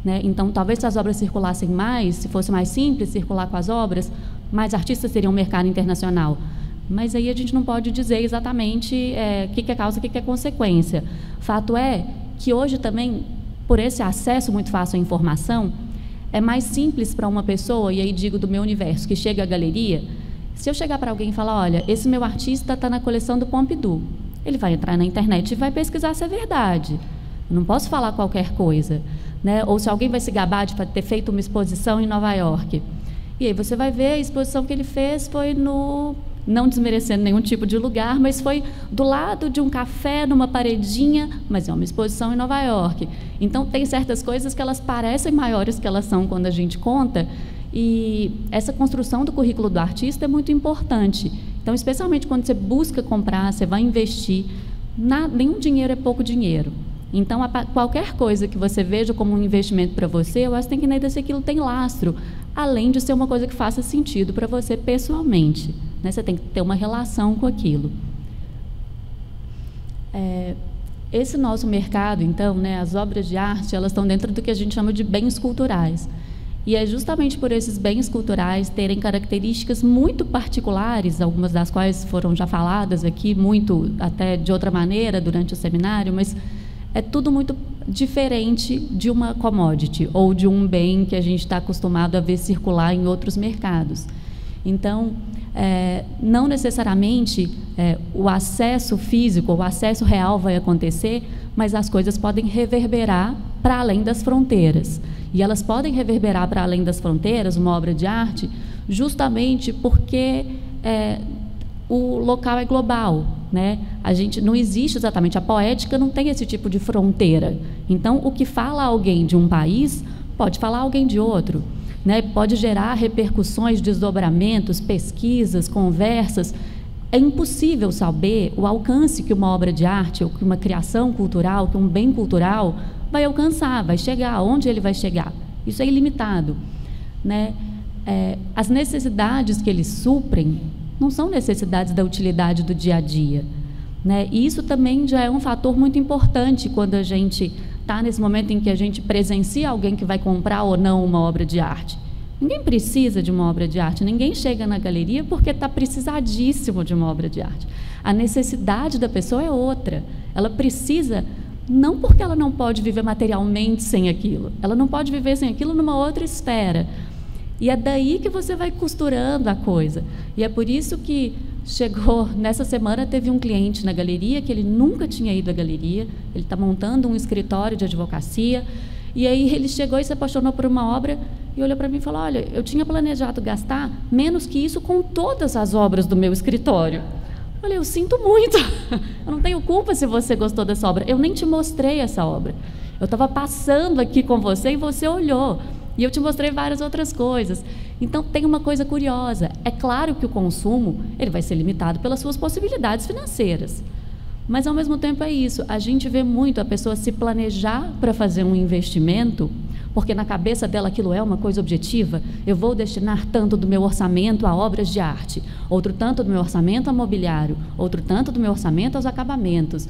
né? Então, talvez se as obras circulassem mais, se fosse mais simples circular com as obras, mais artistas teriam um mercado internacional. Mas aí a gente não pode dizer exatamente o que é causa e o que é consequência. Fato é que hoje também, por esse acesso muito fácil à informação, é mais simples para uma pessoa, e aí digo do meu universo, que chega à galeria, se eu chegar para alguém e falar, olha, esse meu artista está na coleção do Pompidou, ele vai entrar na internet e vai pesquisar se é verdade. Eu não posso falar qualquer coisa, né? Ou se alguém vai se gabar de ter feito uma exposição em Nova York. E aí você vai ver, a exposição que ele fez foi no... não desmerecendo nenhum tipo de lugar, mas foi do lado de um café, numa paredinha, mas é uma exposição em Nova York. Então, tem certas coisas que elas parecem maiores que elas são quando a gente conta, e essa construção do currículo do artista é muito importante. Então, especialmente quando você busca comprar, você vai investir, nenhum dinheiro é pouco dinheiro. Então, qualquer coisa que você veja como um investimento para você, eu acho que tem que entender se aquilo tem lastro, além de ser uma coisa que faça sentido para você pessoalmente, né? Você tem que ter uma relação com aquilo. Esse nosso mercado, então, né, as obras de arte, elas estão dentro do que a gente chama de bens culturais. E é justamente por esses bens culturais terem características muito particulares, algumas das quais foram já faladas aqui, muito até de outra maneira durante o seminário, mas é tudo muito diferente de uma commodity ou de um bem que a gente está acostumado a ver circular em outros mercados. Então, não necessariamente o acesso físico, o acesso real vai acontecer, mas as coisas podem reverberar para além das fronteiras. E elas podem reverberar para além das fronteiras, uma obra de arte, justamente porque o local é global, né? A gente não existe exatamente, a poética não tem esse tipo de fronteira. Então, o que fala alguém de um país pode falar alguém de outro, né? Pode gerar repercussões, desdobramentos, pesquisas, conversas. É impossível saber o alcance que uma obra de arte, ou que uma criação cultural, que um bem cultural vai alcançar, vai chegar, onde ele vai chegar. Isso é ilimitado, né? As necessidades que eles suprem não são necessidades da utilidade do dia a dia, né? E isso também já é um fator muito importante quando a gente está nesse momento em que a gente presencia alguém que vai comprar ou não uma obra de arte. Ninguém precisa de uma obra de arte, ninguém chega na galeria porque está precisadíssimo de uma obra de arte. A necessidade da pessoa é outra. Ela precisa, não porque ela não pode viver materialmente sem aquilo, ela não pode viver sem aquilo numa outra esfera. E é daí que você vai costurando a coisa. E é por isso que chegou, nessa semana teve um cliente na galeria, que ele nunca tinha ido à galeria, ele está montando um escritório de advocacia, e aí ele chegou e se apaixonou por uma obra, e olhou para mim e falou, olha, eu tinha planejado gastar menos que isso com todas as obras do meu escritório. Olha, eu sinto muito, eu não tenho culpa se você gostou dessa obra, eu nem te mostrei essa obra. Eu estava passando aqui com você e você olhou, e eu te mostrei várias outras coisas. Então, tem uma coisa curiosa, é claro que o consumo ele vai ser limitado pelas suas possibilidades financeiras, mas, ao mesmo tempo, é isso, a gente vê muito a pessoa se planejar para fazer um investimento, porque na cabeça dela aquilo é uma coisa objetiva, eu vou destinar tanto do meu orçamento a obras de arte, outro tanto do meu orçamento a mobiliário, outro tanto do meu orçamento aos acabamentos.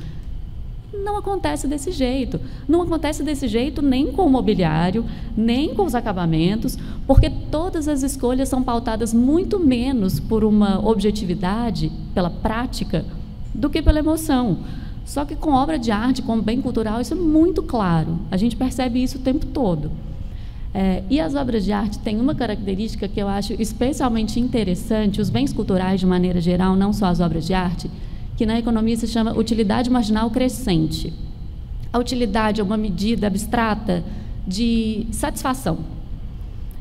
Não acontece desse jeito. Não acontece desse jeito nem com o mobiliário, nem com os acabamentos, porque todas as escolhas são pautadas muito menos por uma objetividade, pela prática, do que pela emoção. Só que com obra de arte, com bem cultural, isso é muito claro. A gente percebe isso o tempo todo. E as obras de arte têm uma característica que eu acho especialmente interessante, os bens culturais de maneira geral, não só as obras de arte, que na economia se chama utilidade marginal crescente. A utilidade é uma medida abstrata de satisfação.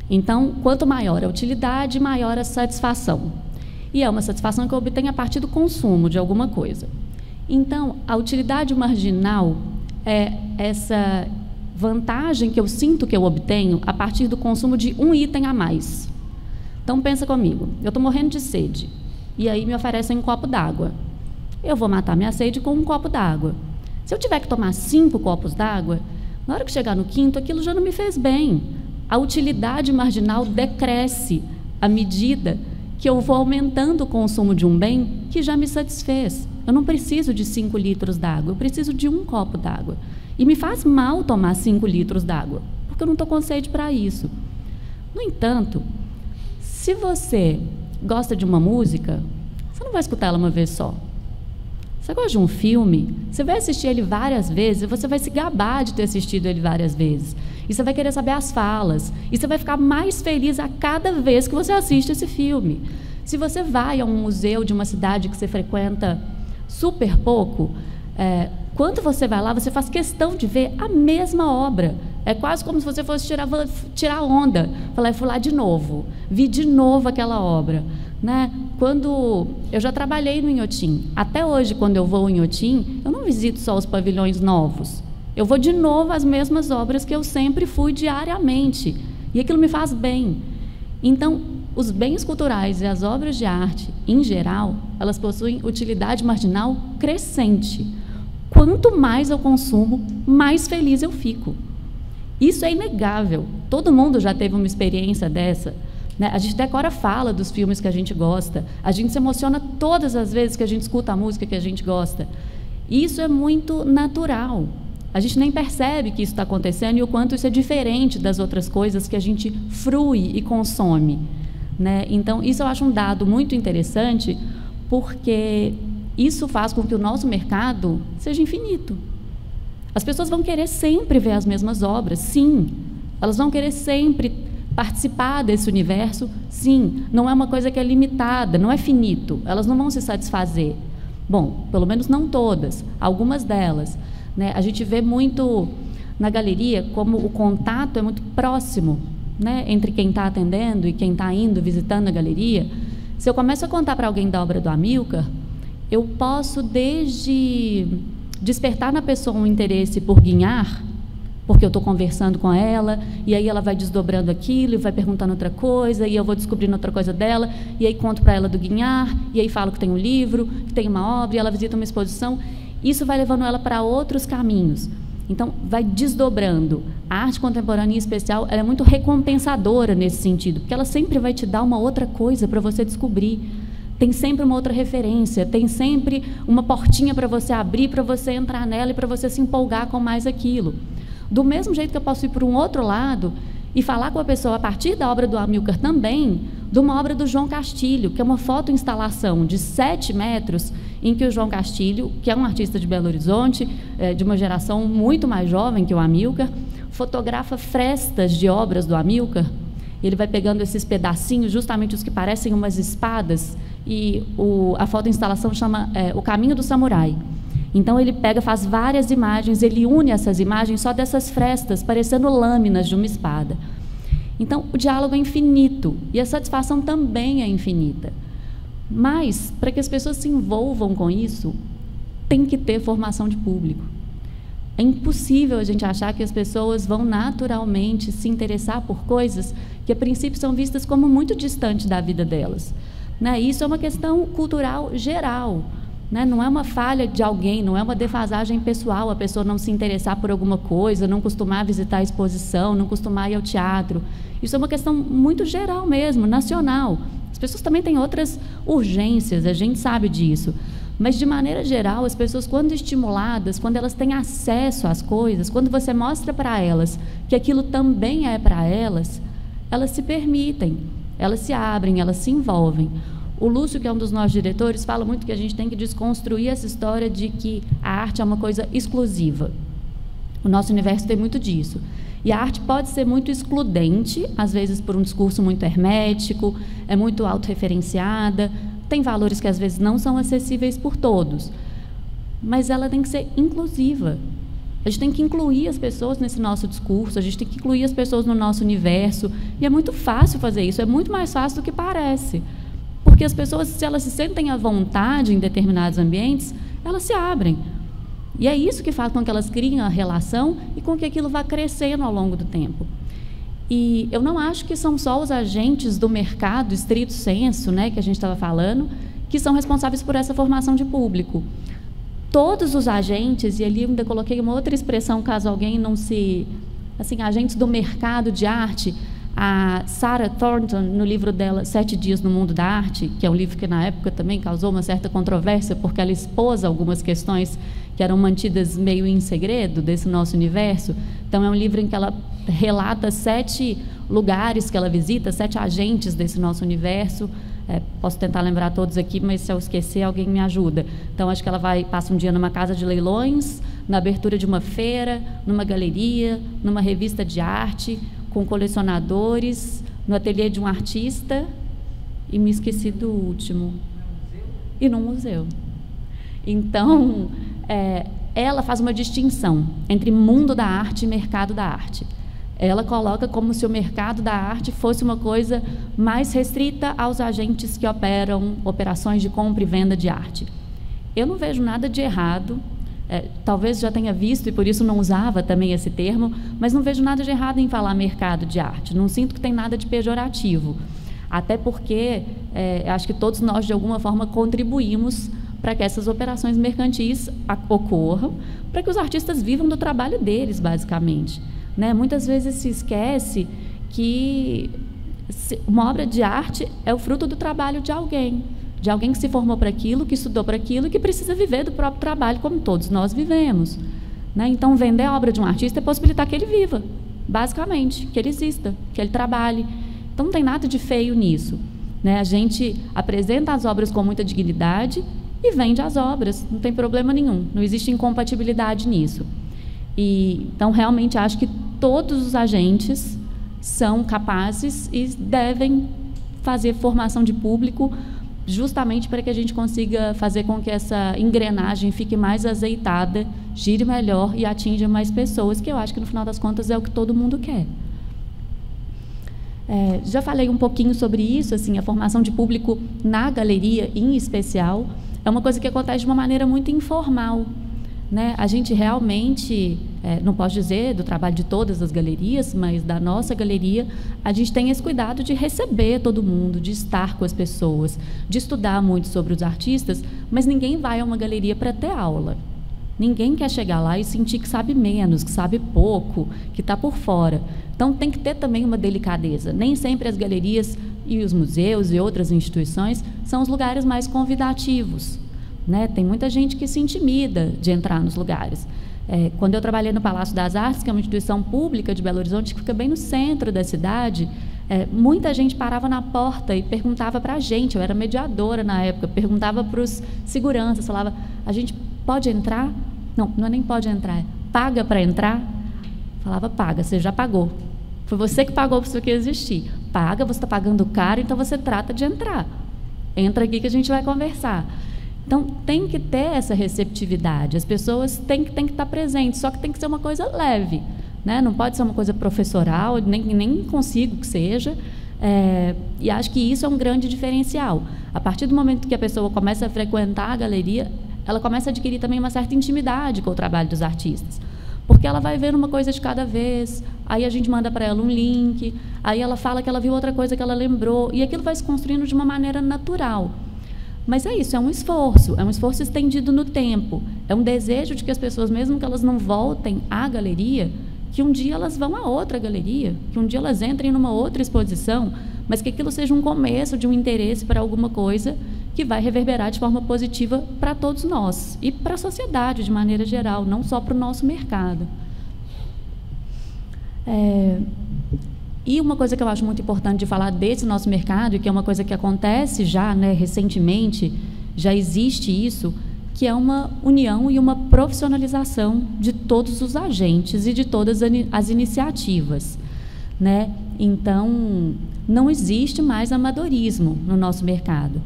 Então, quanto maior a utilidade, maior a satisfação. E é uma satisfação que eu obtenho a partir do consumo de alguma coisa. Então, a utilidade marginal é essa vantagem que eu sinto que eu obtenho a partir do consumo de um item a mais. Então, pensa comigo, eu estou morrendo de sede, e aí me oferecem um copo d'água. Eu vou matar minha sede com um copo d'água. Se eu tiver que tomar 5 copos d'água, na hora que chegar no 5º, aquilo já não me fez bem. A utilidade marginal decresce à medida que eu vou aumentando o consumo de um bem que já me satisfez. Eu não preciso de 5 litros d'água, eu preciso de um copo d'água. E me faz mal tomar 5 litros d'água, porque eu não estou com sede para isso. No entanto, se você gosta de uma música, você não vai escutar ela uma vez só. Você gosta de um filme, você vai assistir ele várias vezes e você vai se gabar de ter assistido ele várias vezes. E você vai querer saber as falas. E você vai ficar mais feliz a cada vez que você assiste esse filme. Se você vai a um museu de uma cidade que você frequenta super pouco, quando você vai lá, você faz questão de ver a mesma obra. É quase como se você fosse tirar onda. Falar, fui lá de novo, vi de novo aquela obra. Né? Quando eu já trabalhei no Inhotim, até hoje, quando eu vou em Inhotim, eu não visito só os pavilhões novos. Eu vou de novo às mesmas obras que eu sempre fui diariamente. E aquilo me faz bem. Então, os bens culturais e as obras de arte, em geral, elas possuem utilidade marginal crescente. Quanto mais eu consumo, mais feliz eu fico. Isso é inegável. Todo mundo já teve uma experiência dessa. Né? A gente decora fala dos filmes que a gente gosta. A gente se emociona todas as vezes que a gente escuta a música que a gente gosta. Isso é muito natural. A gente nem percebe que isso está acontecendo e o quanto isso é diferente das outras coisas que a gente frui e consome. Né? Então, isso eu acho um dado muito interessante, porque isso faz com que o nosso mercado seja infinito. As pessoas vão querer sempre ver as mesmas obras, sim. Elas vão querer sempre participar desse universo, sim. Não é uma coisa que é limitada, não é finito. Elas não vão se satisfazer. Bom, pelo menos não todas, algumas delas. Né? A gente vê muito na galeria como o contato é muito próximo, né? Entre quem está atendendo e quem está indo, visitando a galeria. Se eu começo a contar para alguém da obra do Amilcar, eu posso desde despertar na pessoa um interesse por Guignard, porque eu estou conversando com ela, e aí ela vai desdobrando aquilo, e vai perguntando outra coisa, e eu vou descobrindo outra coisa dela, e aí conto para ela do Guignard, e aí falo que tem um livro, que tem uma obra, e ela visita uma exposição. Isso vai levando ela para outros caminhos. Então, vai desdobrando. A arte contemporânea, em especial, ela é muito recompensadora nesse sentido, porque ela sempre vai te dar uma outra coisa para você descobrir. Tem sempre uma outra referência, tem sempre uma portinha para você abrir, para você entrar nela e para você se empolgar com mais aquilo. Do mesmo jeito que eu posso ir para um outro lado e falar com a pessoa, a partir da obra do Amilcar também, de uma obra do João Castilho, que é uma fotoinstalação de 7 metros, em que o João Castilho, que é um artista de Belo Horizonte, de uma geração muito mais jovem que o Amilcar, fotografa frestas de obras do Amilcar. Ele vai pegando esses pedacinhos, justamente os que parecem umas espadas, e a fotoinstalação chama O Caminho do Samurai. Então, ele pega, faz várias imagens, ele une essas imagens só dessas frestas, parecendo lâminas de uma espada. Então, o diálogo é infinito, e a satisfação também é infinita. Mas, para que as pessoas se envolvam com isso, tem que ter formação de público. É impossível a gente achar que as pessoas vão naturalmente se interessar por coisas que, a princípio, são vistas como muito distantes da vida delas. Né? Isso é uma questão cultural geral. Né? Não é uma falha de alguém, não é uma defasagem pessoal, a pessoa não se interessar por alguma coisa, não costumar visitar a exposição, não costumar ir ao teatro. Isso é uma questão muito geral mesmo, nacional. As pessoas também têm outras urgências, a gente sabe disso. Mas, de maneira geral, as pessoas, quando estimuladas, quando elas têm acesso às coisas, quando você mostra para elas que aquilo também é para elas, elas se permitem, elas se abrem, elas se envolvem. O Lúcio, que é um dos nossos diretores, fala muito que a gente tem que desconstruir essa história de que a arte é uma coisa exclusiva. O nosso universo tem muito disso. E a arte pode ser muito excludente, às vezes por um discurso muito hermético, é muito autorreferenciada, tem valores que às vezes não são acessíveis por todos. Mas ela tem que ser inclusiva. A gente tem que incluir as pessoas nesse nosso discurso, a gente tem que incluir as pessoas no nosso universo. E é muito fácil fazer isso, é muito mais fácil do que parece. Porque as pessoas, se elas se sentem à vontade em determinados ambientes, elas se abrem. E é isso que faz com que elas criem a relação e com que aquilo vá crescendo ao longo do tempo. E eu não acho que são só os agentes do mercado, estrito senso, né, que a gente estava falando, que são responsáveis por essa formação de público. Todos os agentes, e ali eu ainda coloquei uma outra expressão, caso alguém não se... Assim, agentes do mercado de arte. A Sarah Thornton, no livro dela, 7 Dias no Mundo da Arte, que é um livro que, na época, também causou uma certa controvérsia, porque ela expôs algumas questões que eram mantidas meio em segredo desse nosso universo. Então, é um livro em que ela relata 7 lugares que ela visita, 7 agentes desse nosso universo. Posso tentar lembrar todos aqui, mas se eu esquecer, alguém me ajuda. Então, acho que ela passa um dia numa casa de leilões, na abertura de uma feira, numa galeria, numa revista de arte, com colecionadores, no ateliê de um artista, e me esqueci do último. E no museu. Então, ela faz uma distinção entre mundo da arte e mercado da arte. Ela coloca como se o mercado da arte fosse uma coisa mais restrita aos agentes que operam operações de compra e venda de arte. Eu não vejo nada de errado, talvez já tenha visto e por isso não usava também esse termo, mas não vejo nada de errado em falar mercado de arte, não sinto que tem nada de pejorativo, até porque acho que todos nós de alguma forma contribuímos para que essas operações mercantis ocorram, para que os artistas vivam do trabalho deles, basicamente. Né? Muitas vezes se esquece que uma obra de arte é o fruto do trabalho de alguém que se formou para aquilo, que estudou para aquilo e que precisa viver do próprio trabalho, como todos nós vivemos. Né? Então, vender a obra de um artista é possibilitar que ele viva, basicamente, que ele exista, que ele trabalhe. Então, não tem nada de feio nisso. Né? A gente apresenta as obras com muita dignidade e vende as obras, não tem problema nenhum, não existe incompatibilidade nisso. Então, realmente, acho que todos os agentes são capazes e devem fazer formação de público justamente para que a gente consiga fazer com que essa engrenagem fique mais azeitada, gire melhor e atinja mais pessoas, que eu acho que, no final das contas, é o que todo mundo quer. Já falei um pouquinho sobre isso, assim, a formação de público na galeria, em especial, é uma coisa que acontece de uma maneira muito informal. Né? A gente realmente, não posso dizer do trabalho de todas as galerias, mas da nossa galeria, a gente tem esse cuidado de receber todo mundo, de estar com as pessoas, de estudar muito sobre os artistas, mas ninguém vai a uma galeria para ter aula. Ninguém quer chegar lá e sentir que sabe menos, que sabe pouco, que está por fora. Então, tem que ter também uma delicadeza. Nem sempre as galerias e os museus e outras instituições são os lugares mais convidativos. Né? Tem muita gente que se intimida de entrar nos lugares. Quando eu trabalhei no Palácio das Artes, que é uma instituição pública de Belo Horizonte, que fica bem no centro da cidade, muita gente parava na porta e perguntava para a gente, eu era mediadora na época, perguntava para os seguranças, falava, a gente pode entrar? Não é nem pode entrar, paga para entrar? Falava, paga, você já pagou. Foi você que pagou para isso aqui existir. Paga, você está pagando caro, então você trata de entrar. Entra aqui que a gente vai conversar. Então, tem que ter essa receptividade, as pessoas têm que estar presentes, só que tem que ser uma coisa leve, né? Não pode ser uma coisa professoral, nem consigo que seja, e acho que isso é um grande diferencial. A partir do momento que a pessoa começa a frequentar a galeria, ela começa a adquirir também uma certa intimidade com o trabalho dos artistas, porque ela vai vendo uma coisa de cada vez, aí a gente manda para ela um link, aí ela fala que ela viu outra coisa que ela lembrou, e aquilo vai se construindo de uma maneira natural. Mas é isso, é um esforço estendido no tempo, é um desejo de que as pessoas, mesmo que elas não voltem à galeria, que um dia elas vão a outra galeria, que um dia elas entrem numa outra exposição, mas que aquilo seja um começo de um interesse para alguma coisa que vai reverberar de forma positiva para todos nós e para a sociedade de maneira geral, não só para o nosso mercado. E uma coisa que eu acho muito importante de falar desse nosso mercado, e que é uma coisa que acontece já, né, recentemente, já existe isso, que é uma união e uma profissionalização de todos os agentes e de todas as iniciativas, né? Então, não existe mais amadorismo no nosso mercado.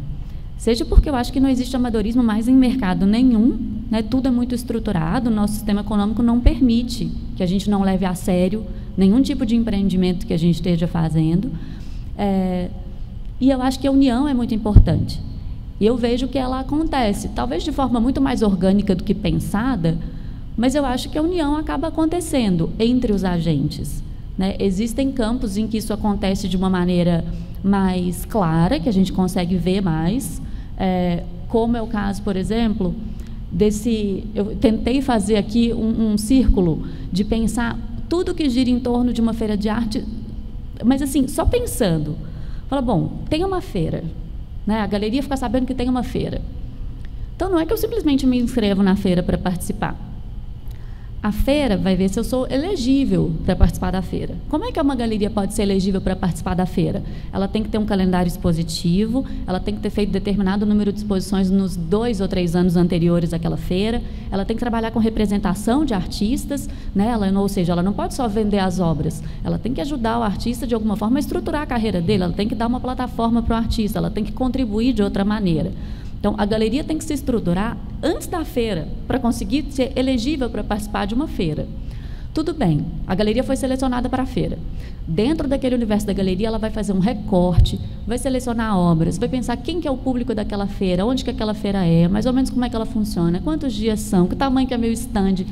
Seja porque eu acho que não existe amadorismo mais em mercado nenhum, né? Tudo é muito estruturado, o nosso sistema econômico não permite que a gente não leve a sério nenhum tipo de empreendimento que a gente esteja fazendo. E eu acho que a união é muito importante. E eu vejo que ela acontece, talvez de forma muito mais orgânica do que pensada, mas eu acho que a união acaba acontecendo entre os agentes, né? Existem campos em que isso acontece de uma maneira mais clara, que a gente consegue ver mais, como é o caso, por exemplo, eu tentei fazer aqui um círculo de pensar tudo que gira em torno de uma feira de arte, mas assim, só pensando. Fala, bom, tem uma feira, né? A galeria fica sabendo que tem uma feira. Então, não é que eu simplesmente me inscrevo na feira para participar. A feira vai ver se eu sou elegível para participar da feira. Como é que uma galeria pode ser elegível para participar da feira? Ela tem que ter um calendário expositivo, ela tem que ter feito determinado número de exposições nos 2 ou 3 anos anteriores àquela feira, ela tem que trabalhar com representação de artistas, né? Ou seja, ela não pode só vender as obras, ela tem que ajudar o artista de alguma forma a estruturar a carreira dele, ela tem que dar uma plataforma para o artista, ela tem que contribuir de outra maneira. Então, a galeria tem que se estruturar antes da feira, para conseguir ser elegível para participar de uma feira. Tudo bem, a galeria foi selecionada para a feira. Dentro daquele universo da galeria, ela vai fazer um recorte, vai selecionar obras, vai pensar quem que é o público daquela feira, onde que aquela feira é, mais ou menos como é que ela funciona, quantos dias são, que tamanho que é meu stand.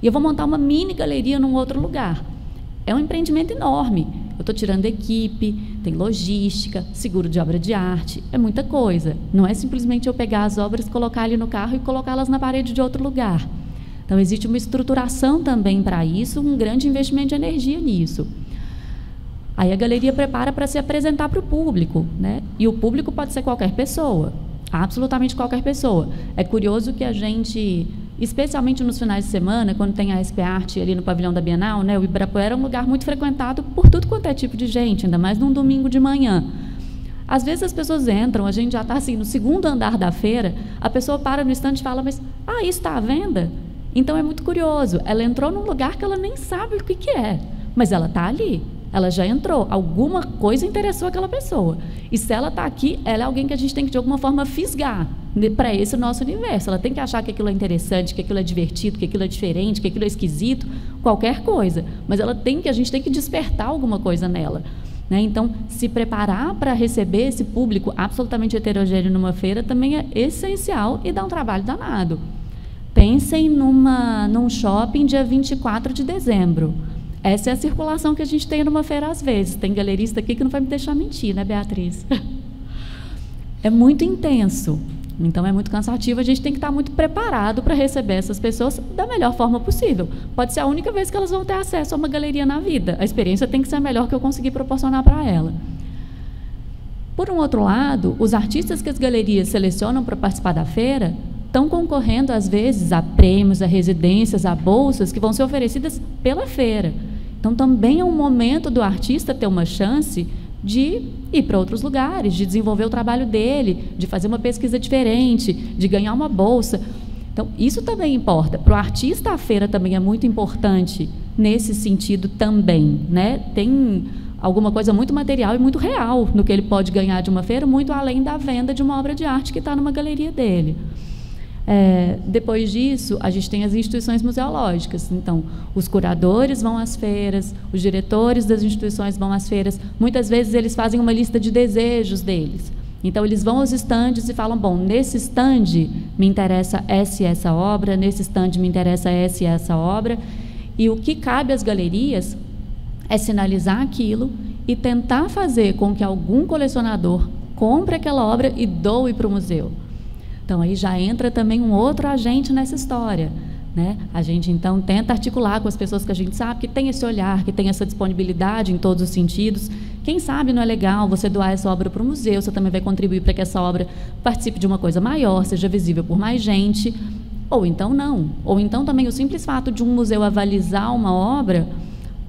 E eu vou montar uma mini galeria num outro lugar. É um empreendimento enorme. Eu estou tirando equipe, tem logística, seguro de obra de arte, é muita coisa. Não é simplesmente eu pegar as obras, colocar ali no carro e colocá-las na parede de outro lugar. Então, existe uma estruturação também para isso, um grande investimento de energia nisso. Aí a galeria prepara para se apresentar para o público, né? E o público pode ser qualquer pessoa, absolutamente qualquer pessoa. É curioso que a gente, especialmente nos finais de semana, quando tem a SP Arte ali no pavilhão da Bienal, né, o Ibirapuera é um lugar muito frequentado por tudo quanto é tipo de gente, ainda mais num domingo de manhã. Às vezes as pessoas entram, a gente já está assim, no 2º andar da feira, a pessoa para no estande e fala, mas, isso está à venda? Então é muito curioso, ela entrou num lugar que ela nem sabe o que é, mas ela está ali. Ela já entrou, alguma coisa interessou aquela pessoa. E se ela está aqui, ela é alguém que a gente tem que, de alguma forma, fisgar para esse nosso universo. Ela tem que achar que aquilo é interessante, que aquilo é divertido, que aquilo é diferente, que aquilo é esquisito, qualquer coisa. Mas a gente tem que despertar alguma coisa nela, né? Então, se preparar para receber esse público absolutamente heterogêneo numa feira também é essencial e dá um trabalho danado. Pensem num shopping dia 24 de dezembro. Essa é a circulação que a gente tem numa feira às vezes. Tem galerista aqui que não vai me deixar mentir, né, Beatriz? É muito intenso, então é muito cansativo. A gente tem que estar muito preparado para receber essas pessoas da melhor forma possível. Pode ser a única vez que elas vão ter acesso a uma galeria na vida. A experiência tem que ser a melhor que eu conseguir proporcionar para ela. Por um outro lado, os artistas que as galerias selecionam para participar da feira estão concorrendo, às vezes, a prêmios, a residências, a bolsas que vão ser oferecidas pela feira. Então, também é um momento do artista ter uma chance de ir para outros lugares, de desenvolver o trabalho dele, de fazer uma pesquisa diferente, de ganhar uma bolsa. Então, isso também importa. Para o artista, a feira também é muito importante nesse sentido também, né? Tem alguma coisa muito material e muito real no que ele pode ganhar de uma feira, muito além da venda de uma obra de arte que está numa galeria dele. Depois disso, a gente tem as instituições museológicas. Então, os curadores vão às feiras, os diretores das instituições vão às feiras. Muitas vezes, eles fazem uma lista de desejos deles. Então, eles vão aos estandes e falam, bom, nesse estande me interessa essa e essa obra, nesse estande me interessa essa e essa obra. E o que cabe às galerias é sinalizar aquilo e tentar fazer com que algum colecionador compre aquela obra e doe para o museu. Então, aí já entra também um outro agente nessa história, né? A gente, então, tenta articular com as pessoas que a gente sabe que tem esse olhar, que tem essa disponibilidade em todos os sentidos. Quem sabe não é legal você doar essa obra para o museu, você também vai contribuir para que essa obra participe de uma coisa maior, seja visível por mais gente, ou então não. Ou então também o simples fato de um museu avalizar uma obra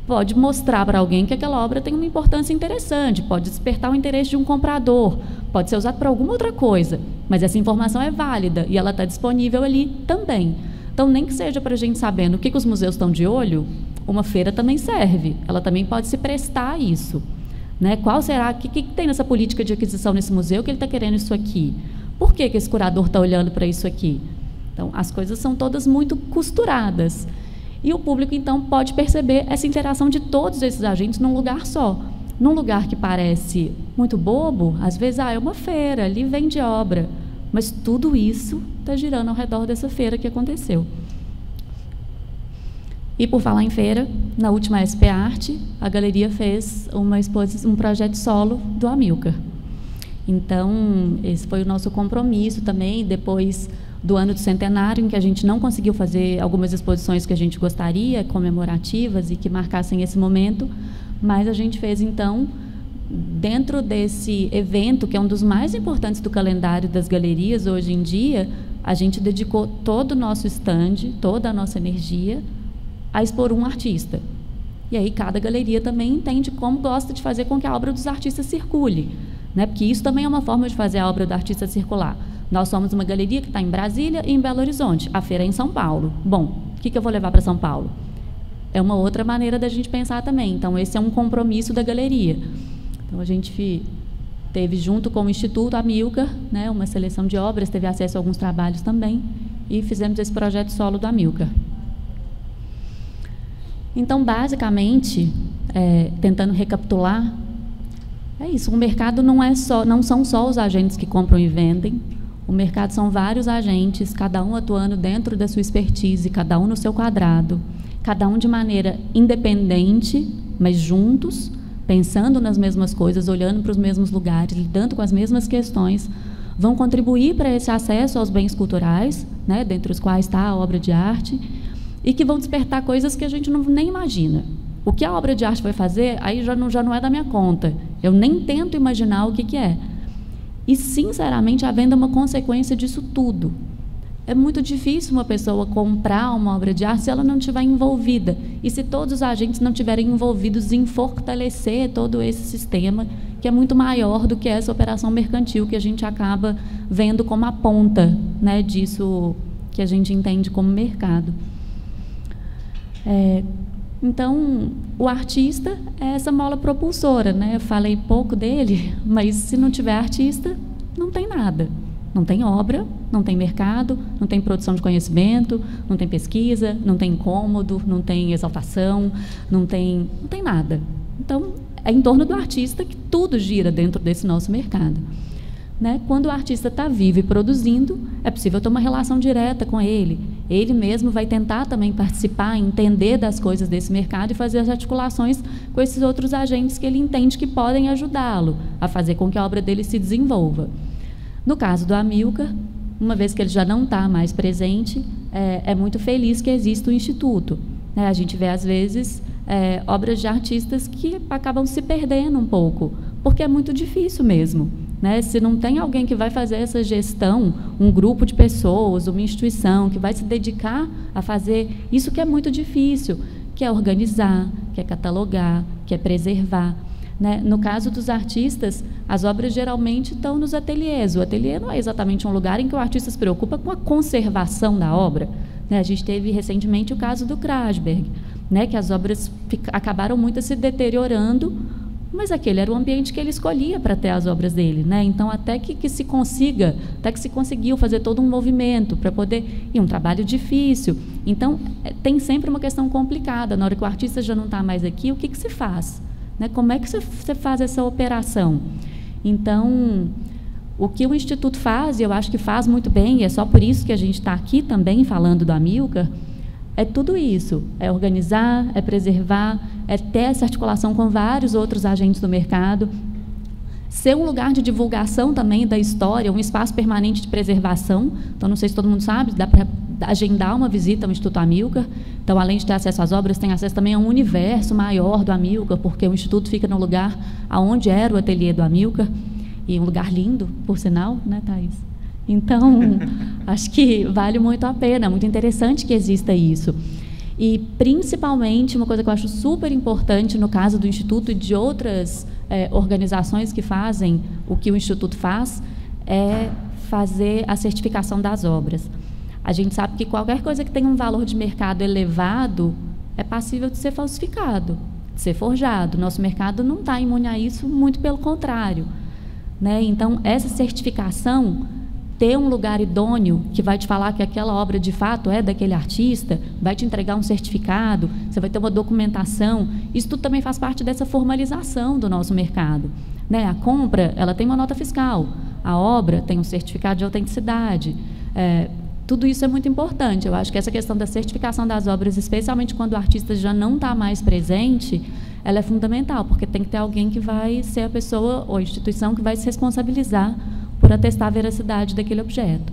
pode mostrar para alguém que aquela obra tem uma importância interessante, pode despertar o interesse de um comprador, pode ser usado para alguma outra coisa, mas essa informação é válida e ela está disponível ali também. Então, nem que seja para a gente saber no que os museus estão de olho, uma feira também serve, ela também pode se prestar a isso. Né? Qual será, o que tem nessa política de aquisição nesse museu que ele está querendo isso aqui? Por que esse curador está olhando para isso aqui? Então, as coisas são todas muito costuradas. E o público, então, pode perceber essa interação de todos esses agentes num lugar só. Num lugar que parece muito bobo, às vezes, é uma feira, ali vende obra. Mas tudo isso está girando ao redor dessa feira que aconteceu. E, por falar em feira, na última SP Arte, a galeria fez um projeto solo do Amilcar. Então, esse foi o nosso compromisso também, depois do ano do centenário, em que a gente não conseguiu fazer algumas exposições que a gente gostaria, comemorativas e que marcassem esse momento, mas a gente fez, então, dentro desse evento, que é um dos mais importantes do calendário das galerias hoje em dia, a gente dedicou todo o nosso stand, toda a nossa energia, a expor um artista. E aí cada galeria também entende como gosta de fazer com que a obra dos artistas circule, né? Porque isso também é uma forma de fazer a obra do artista circular. Nós somos uma galeria que está em Brasília e em Belo Horizonte. A feira é em São Paulo. Bom, o que eu vou levar para São Paulo? É uma outra maneira da gente pensar também. Então, esse é um compromisso da galeria. Então, a gente teve, junto com o Instituto Amilcar, né, uma seleção de obras, teve acesso a alguns trabalhos também, e fizemos esse projeto solo do Amilcar. Então, basicamente, tentando recapitular, é isso. O mercado não são só os agentes que compram e vendem. O mercado são vários agentes, cada um atuando dentro da sua expertise, cada um no seu quadrado, cada um de maneira independente, mas juntos, pensando nas mesmas coisas, olhando para os mesmos lugares, lidando com as mesmas questões, vão contribuir para esse acesso aos bens culturais, né, dentre os quais está a obra de arte, e que vão despertar coisas que a gente nem imagina. O que a obra de arte vai fazer, aí já não é da minha conta. Eu nem tento imaginar o que é. E, sinceramente, a venda é uma consequência disso tudo. É muito difícil uma pessoa comprar uma obra de arte se ela não estiver envolvida. E se todos os agentes não estiverem envolvidos em fortalecer todo esse sistema, que é muito maior do que essa operação mercantil que a gente acaba vendo como a ponta, né, disso que a gente entende como mercado. Então, o artista é essa mola propulsora, né? Eu falei pouco dele, mas se não tiver artista, não tem nada. Não tem obra, não tem mercado, não tem produção de conhecimento, não tem pesquisa, não tem incômodo, não tem exaltação, não tem nada. Então, é em torno do artista que tudo gira dentro desse nosso mercado. Né? Quando o artista está vivo e produzindo, é possível ter uma relação direta com ele. Ele mesmo vai tentar também participar, entender das coisas desse mercado e fazer as articulações com esses outros agentes que ele entende que podem ajudá-lo a fazer com que a obra dele se desenvolva. No caso do Amilcar, uma vez que ele já não está mais presente, é muito feliz que exista o Instituto. Né? A gente vê, às vezes, obras de artistas que acabam se perdendo um pouco, porque é muito difícil mesmo. né? Se não tem alguém que vai fazer essa gestão, um grupo de pessoas, uma instituição que vai se dedicar a fazer isso que é muito difícil, que é organizar, que é catalogar, que é preservar, né? No caso dos artistas, as obras geralmente estão nos ateliês. O ateliê não é exatamente um lugar em que o artista se preocupa com a conservação da obra, né? A gente teve recentemente o caso do Krasberg, né? Que as obras acabaram muito se deteriorando, mas aquele era o ambiente que ele escolhia para ter as obras dele, né? Então, até que se conseguiu fazer todo um movimento para poder... E um trabalho difícil. Então, tem sempre uma questão complicada. Na hora que o artista já não está mais aqui, o que se faz? Né? Como é que você faz essa operação? Então, o que o Instituto faz, e eu acho que faz muito bem, e é só por isso que a gente está aqui também falando do Amilcar, é tudo isso, é organizar, é preservar, é ter essa articulação com vários outros agentes do mercado, ser um lugar de divulgação também da história, um espaço permanente de preservação. Então, não sei se todo mundo sabe, dá para agendar uma visita ao Instituto Amilcar. Então, além de ter acesso às obras, tem acesso também a um universo maior do Amilcar, porque o Instituto fica no lugar onde era o ateliê do Amilcar, e um lugar lindo, por sinal, né, Thaís? Então, acho que vale muito a pena, é muito interessante que exista isso. E, principalmente, uma coisa que eu acho super importante no caso do Instituto e de outras organizações que fazem o que o Instituto faz, é fazer a certificação das obras. A gente sabe que qualquer coisa que tenha um valor de mercado elevado é passível de ser falsificado, de ser forjado. Nosso mercado não está imune a isso, muito pelo contrário, né? Então, essa certificação... ter um lugar idôneo que vai te falar que aquela obra de fato é daquele artista, vai te entregar um certificado, você vai ter uma documentação, isso tudo também faz parte dessa formalização do nosso mercado, né? A compra, ela tem uma nota fiscal, a obra tem um certificado de autenticidade, tudo isso é muito importante. Eu acho que essa questão da certificação das obras, especialmente quando o artista já não está mais presente, ela é fundamental, porque tem que ter alguém que vai ser a pessoa ou a instituição que vai se responsabilizar por atestar a veracidade daquele objeto.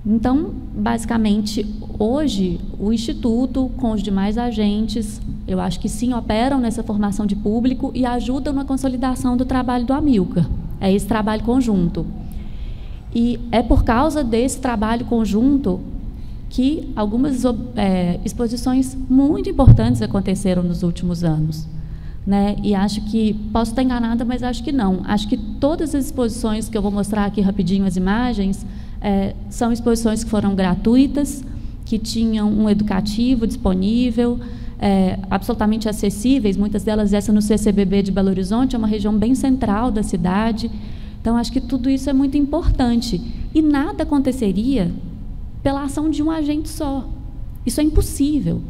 Então, basicamente, hoje, o Instituto, com os demais agentes, eu acho que sim, operam nessa formação de público e ajudam na consolidação do trabalho do Amilcar. É esse trabalho conjunto. E é por causa desse trabalho conjunto que algumas exposições muito importantes aconteceram nos últimos anos, né? E acho que, posso estar enganada, mas acho que não. Acho que todas as exposições que eu vou mostrar aqui rapidinho, as imagens, são exposições que foram gratuitas, que tinham um educativo disponível, absolutamente acessíveis, muitas delas essa no CCBB de Belo Horizonte, é uma região bem central da cidade. Então, acho que tudo isso é muito importante. E nada aconteceria pela ação de um agente só. Isso é impossível.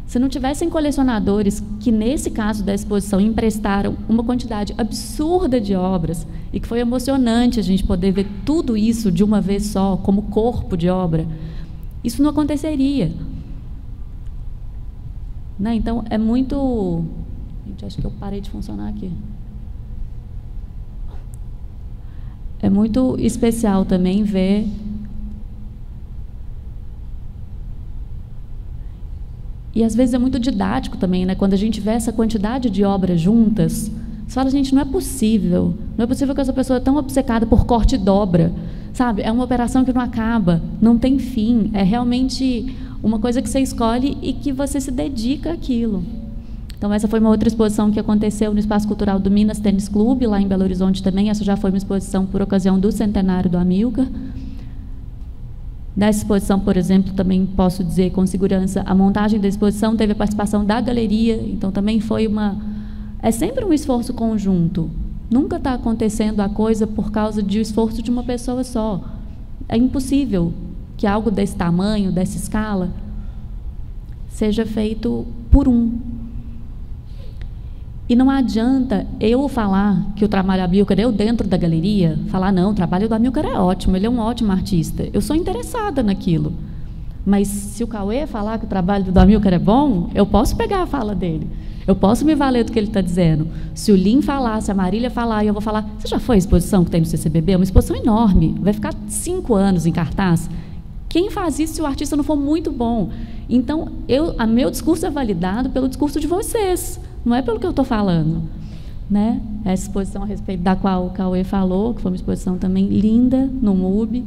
Se não tivessem colecionadores que, nesse caso da exposição, emprestaram uma quantidade absurda de obras, e que foi emocionante a gente poder ver tudo isso de uma vez só, como corpo de obra, isso não aconteceria. Né? Então, é muito... Gente, acho que eu parei de funcionar aqui. É muito especial também ver... E, às vezes, é muito didático também, né? Quando a gente vê essa quantidade de obras juntas, você fala, gente, não é possível que essa pessoa é tão obcecada por corte e dobra, sabe? É uma operação que não acaba, não tem fim, é realmente uma coisa que você escolhe e que você se dedica àquilo. Então, essa foi uma outra exposição que aconteceu no Espaço Cultural do Minas Tênis Clube, lá em Belo Horizonte também. Essa já foi uma exposição por ocasião do centenário do Amilcar. Nessa exposição, por exemplo, também posso dizer com segurança, a montagem da exposição teve a participação da galeria, então também foi uma... É sempre um esforço conjunto. Nunca está acontecendo a coisa por causa do esforço de uma pessoa só. É impossível que algo desse tamanho, dessa escala, seja feito por um. E não adianta eu falar que o trabalho do Amilcar, eu dentro da galeria, falar, não, o trabalho do Amilcar é ótimo, ele é um ótimo artista. Eu sou interessada naquilo. Mas se o Cauê falar que o trabalho do Amilcar é bom, eu posso pegar a fala dele. Eu posso me valer do que ele está dizendo. Se o Lin falar, se a Marília falar, e eu vou falar, você já foi à exposição que tem no CCBB? É uma exposição enorme, vai ficar 5 anos em cartaz. Quem faz isso se o artista não for muito bom? Então, meu discurso é validado pelo discurso de vocês. Não é pelo que eu estou falando. né? Essa exposição a respeito da qual o Cauê falou, que foi uma exposição também linda no MUB,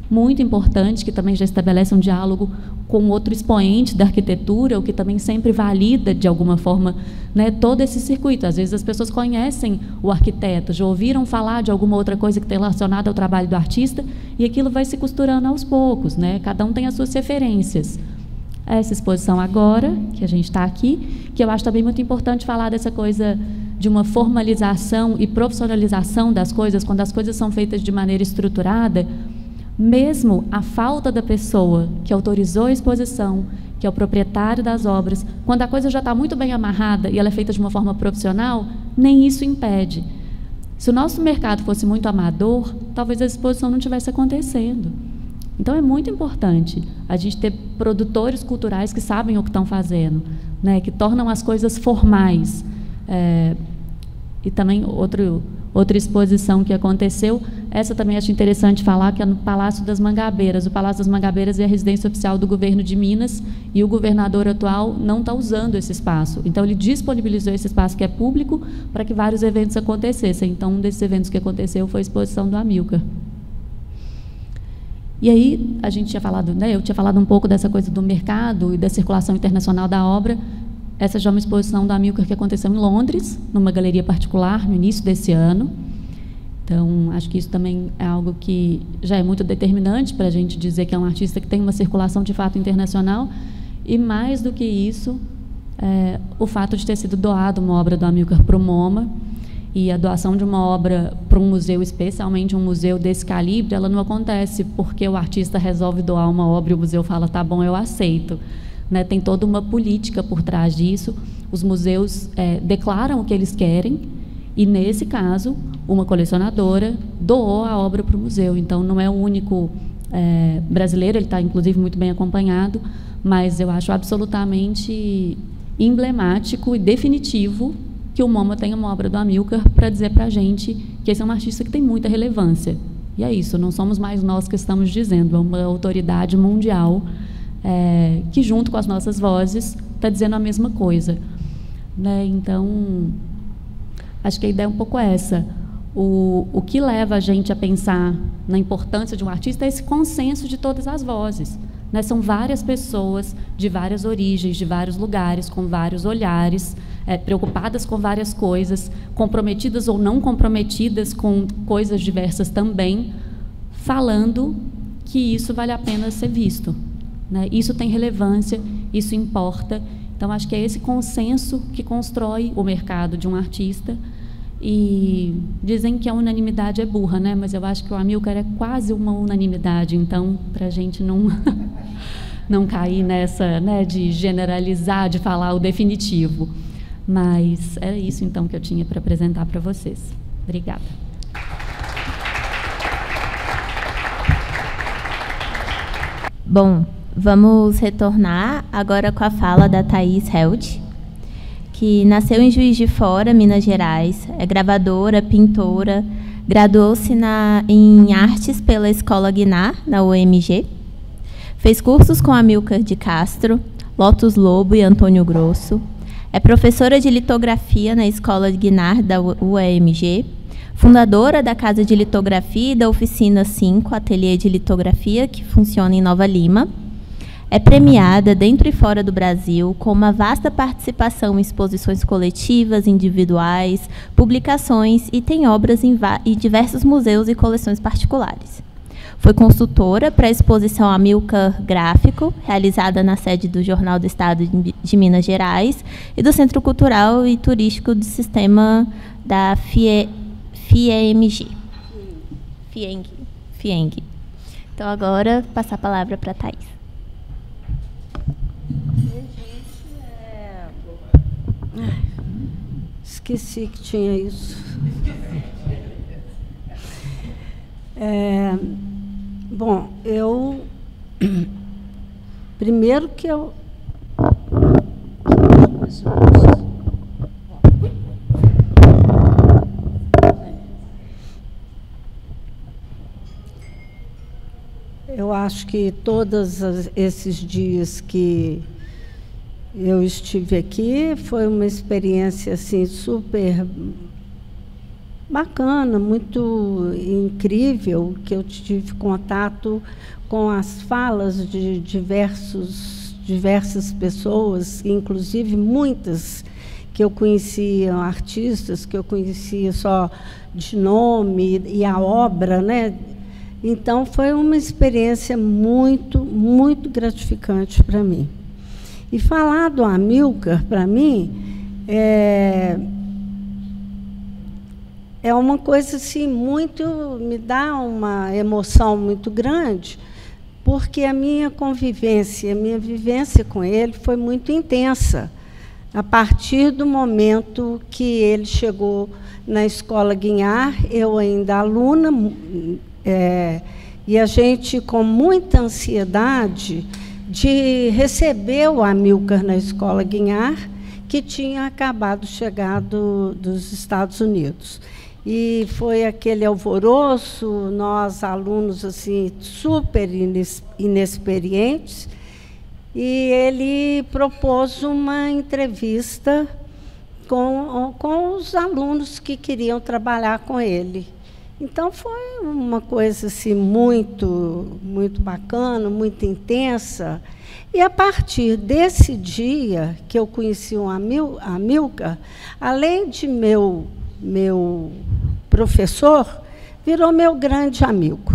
muito importante, que também já estabelece um diálogo com outro expoente da arquitetura, o que também sempre valida, de alguma forma, né, todo esse circuito. Às vezes as pessoas conhecem o arquiteto, já ouviram falar de alguma outra coisa que tem relacionada ao trabalho do artista, e aquilo vai se costurando aos poucos, né? Cada um tem as suas referências. Essa exposição agora, que a gente está aqui, que eu acho também muito importante falar dessa coisa de uma formalização e profissionalização das coisas, quando as coisas são feitas de maneira estruturada, mesmo a falta da pessoa que autorizou a exposição, que é o proprietário das obras, quando a coisa já está muito bem amarrada e ela é feita de uma forma profissional, nem isso impede. Se o nosso mercado fosse muito amador, talvez a exposição não estivesse acontecendo. Então, é muito importante a gente ter produtores culturais que sabem o que estão fazendo, né, que tornam as coisas formais. E também outra exposição que aconteceu, essa também acho interessante falar, que é no Palácio das Mangabeiras. O Palácio das Mangabeiras é a residência oficial do governo de Minas, e o governador atual não está usando esse espaço. Então, ele disponibilizou esse espaço que é público para que vários eventos acontecessem. Então, um desses eventos que aconteceu foi a exposição do Amilcar. E aí, a gente tinha falado, né, eu tinha falado um pouco dessa coisa do mercado e da circulação internacional da obra. Essa já é uma exposição do Amilcar que aconteceu em Londres, numa galeria particular, no início desse ano. Então, acho que isso também é algo que já é muito determinante para a gente dizer que é um artista que tem uma circulação de fato internacional. E, mais do que isso, o fato de ter sido doado uma obra do Amilcar para o MoMA. E a doação de uma obra para um museu, especialmente um museu desse calibre, ela não acontece porque o artista resolve doar uma obra e o museu fala, tá bom, eu aceito. Né, tem toda uma política por trás disso. Os museus declaram o que eles querem e, nesse caso, uma colecionadora doou a obra para o museu. Então, não é o único brasileiro, ele está, inclusive, muito bem acompanhado, mas eu acho absolutamente emblemático e definitivo que o MoMA tenha uma obra do Amilcar para dizer para a gente que esse é um artista que tem muita relevância. E é isso, não somos mais nós que estamos dizendo, é uma autoridade mundial que, junto com as nossas vozes, está dizendo a mesma coisa. Né? Então, acho que a ideia é um pouco essa. O que leva a gente a pensar na importância de um artista é esse consenso de todas as vozes. Né? São várias pessoas de várias origens, de vários lugares, com vários olhares, preocupadas com várias coisas, comprometidas ou não comprometidas com coisas diversas também, falando que isso vale a pena ser visto. Né? Isso tem relevância, isso importa. Então, acho que é esse consenso que constrói o mercado de um artista. E dizem que a unanimidade é burra, né? Mas eu acho que o Amilcar é quase uma unanimidade. Então, para a gente não cair nessa, né, de generalizar, de falar o definitivo. Mas era isso, então, que eu tinha para apresentar para vocês. Obrigada.
Bom, vamos retornar agora com a fala da Thaís Held, que nasceu em Juiz de Fora, Minas Gerais, é gravadora, pintora, graduou-se em Artes pela Escola Guinar, na UEMG, fez cursos com Amilcar de Castro, Lotus Lobo e Antônio Grosso, é professora de litografia na Escola Guinar da UEMG, fundadora da Casa de Litografia e da Oficina 5, ateliê de litografia, que funciona em Nova Lima. É premiada dentro e fora do Brasil, com uma vasta participação em exposições coletivas, individuais, publicações, e tem obras em diversos museus e coleções particulares. Foi consultora para a exposição Amilcar Gráfico, realizada na sede do Jornal do Estado de Minas Gerais e do Centro Cultural e Turístico do Sistema da FIEMG. FIENG. Então, agora, passar a palavra para a Thaís.
Esqueci que tinha isso. Bom, primeiro que eu... Eu acho que todos esses dias que eu estive aqui foi uma experiência assim super bacana, muito incrível, que eu tive contato com as falas de diversas pessoas, inclusive muitas que eu conhecia, artistas que eu conhecia só de nome e a obra, né? Então, foi uma experiência muito, muito gratificante para mim. E falar do Amilcar, para mim, é uma coisa assim, me dá uma emoção muito grande, porque a minha vivência com ele foi muito intensa. A partir do momento que ele chegou na Escola Guinhar, eu ainda aluna, e a gente, com muita ansiedade, de receber o Amilcar na Escola Guinhar, que tinha acabado de chegar dos Estados Unidos. E foi aquele alvoroço, nós, alunos assim, super inexperientes, e ele propôs uma entrevista com os alunos que queriam trabalhar com ele. Então, foi uma coisa assim, muito, muito bacana, muito intensa. E, a partir desse dia que eu conheci o Amilcar, além de meu professor, virou meu grande amigo.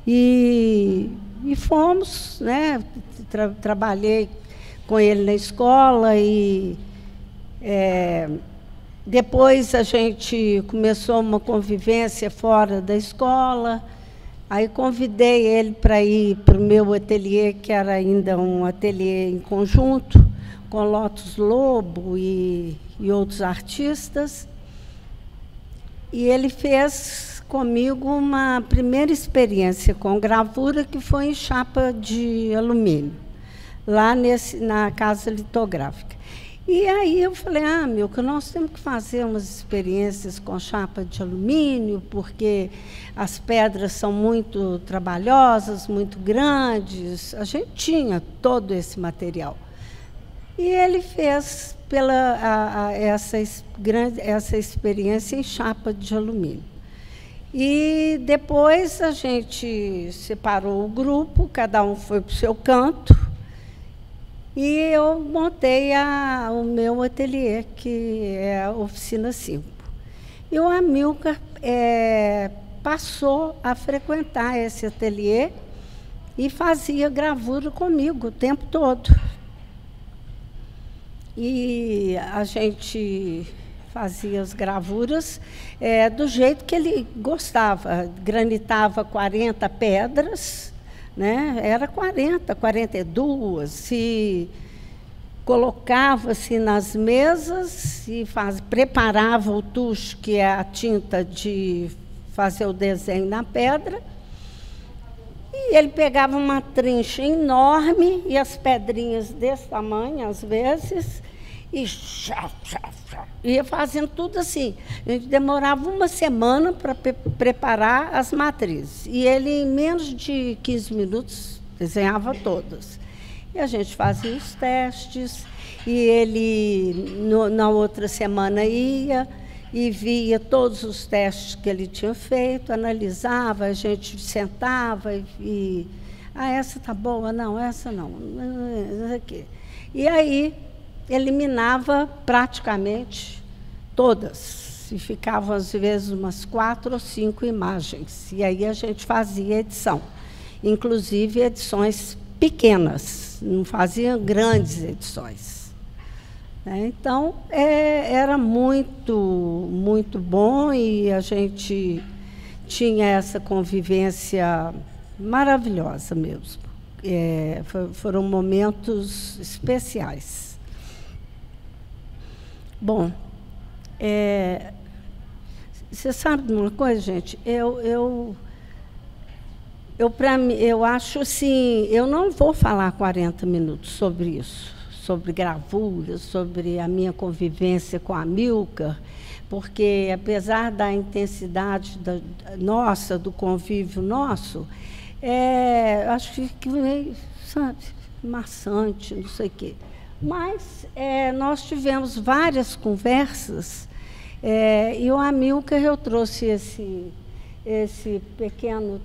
E fomos, né, trabalhei com ele na escola e depois a gente começou uma convivência fora da escola. Aí convidei ele para ir para o meu ateliê, que era ainda um ateliê em conjunto, com Lotus Lobo e outros artistas. E ele fez comigo uma primeira experiência com gravura, que foi em chapa de alumínio, lá na casa litográfica. E aí eu falei, Amilcar, nós temos que fazer umas experiências com chapa de alumínio, porque as pedras são muito trabalhosas, muito grandes. A gente tinha todo esse material. E ele fez essa experiência em chapa de alumínio. E depois a gente separou o grupo, cada um foi para o seu canto, e eu montei o meu ateliê, que é a Oficina 5. E o Amilcar passou a frequentar esse ateliê e fazia gravura comigo o tempo todo. E a gente fazia as gravuras do jeito que ele gostava. Granitava 40 pedras, né? Era 40, 42, se colocava-se nas mesas e preparava o tucho, que é a tinta de fazer o desenho na pedra, e ele pegava uma trincha enorme e as pedrinhas desse tamanho, às vezes, e ia fazendo tudo assim. A gente demorava uma semana para preparar as matrizes. E ele, em menos de 15 minutos, desenhava todas. E a gente fazia os testes, e ele, na outra semana, ia e via todos os testes que ele tinha feito, analisava, a gente sentava e essa está boa, não, essa não, essa aqui. E aí eliminava praticamente todas, e ficavam, às vezes, umas 4 ou 5 imagens. E aí a gente fazia edição, inclusive edições pequenas, não fazia grandes edições. Então, era muito, muito bom, e a gente tinha essa convivência maravilhosa mesmo. Foram momentos especiais. Bom, você sabe de uma coisa, gente? Eu acho assim, eu não vou falar 40 minutos sobre isso, sobre gravura, sobre a minha convivência com a Amilcar, porque, apesar da intensidade nossa, do convívio nosso, acho que meio, sabe, maçante, não sei o quê. Mas nós tivemos várias conversas E o Amilcar, eu trouxe esse pequeno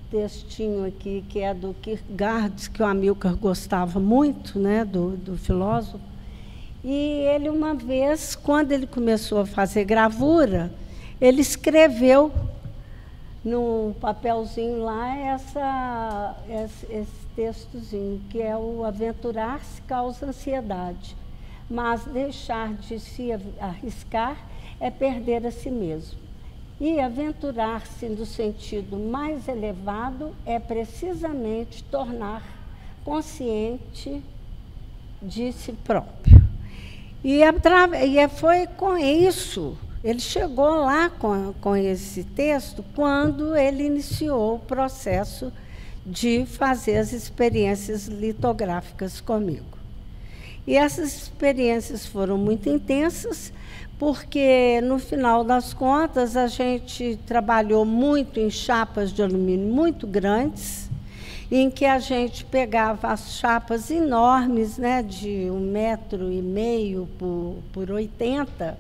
textinho aqui, que é do Kierkegaard, que o Amilcar gostava muito, né, do filósofo. E ele, uma vez, quando ele começou a fazer gravura, ele escreveu no papelzinho lá esse textozinho, que é o aventurar-se causa ansiedade, mas deixar de se arriscar é perder a si mesmo. E aventurar-se no sentido mais elevado é precisamente tornar consciente de si próprio. E foi com isso, ele chegou lá com esse texto quando ele iniciou o processo de fazer as experiências litográficas comigo. E essas experiências foram muito intensas, porque, no final das contas, a gente trabalhou muito em chapas de alumínio muito grandes, em que a gente pegava as chapas enormes, né, de 1,5 metro por 80,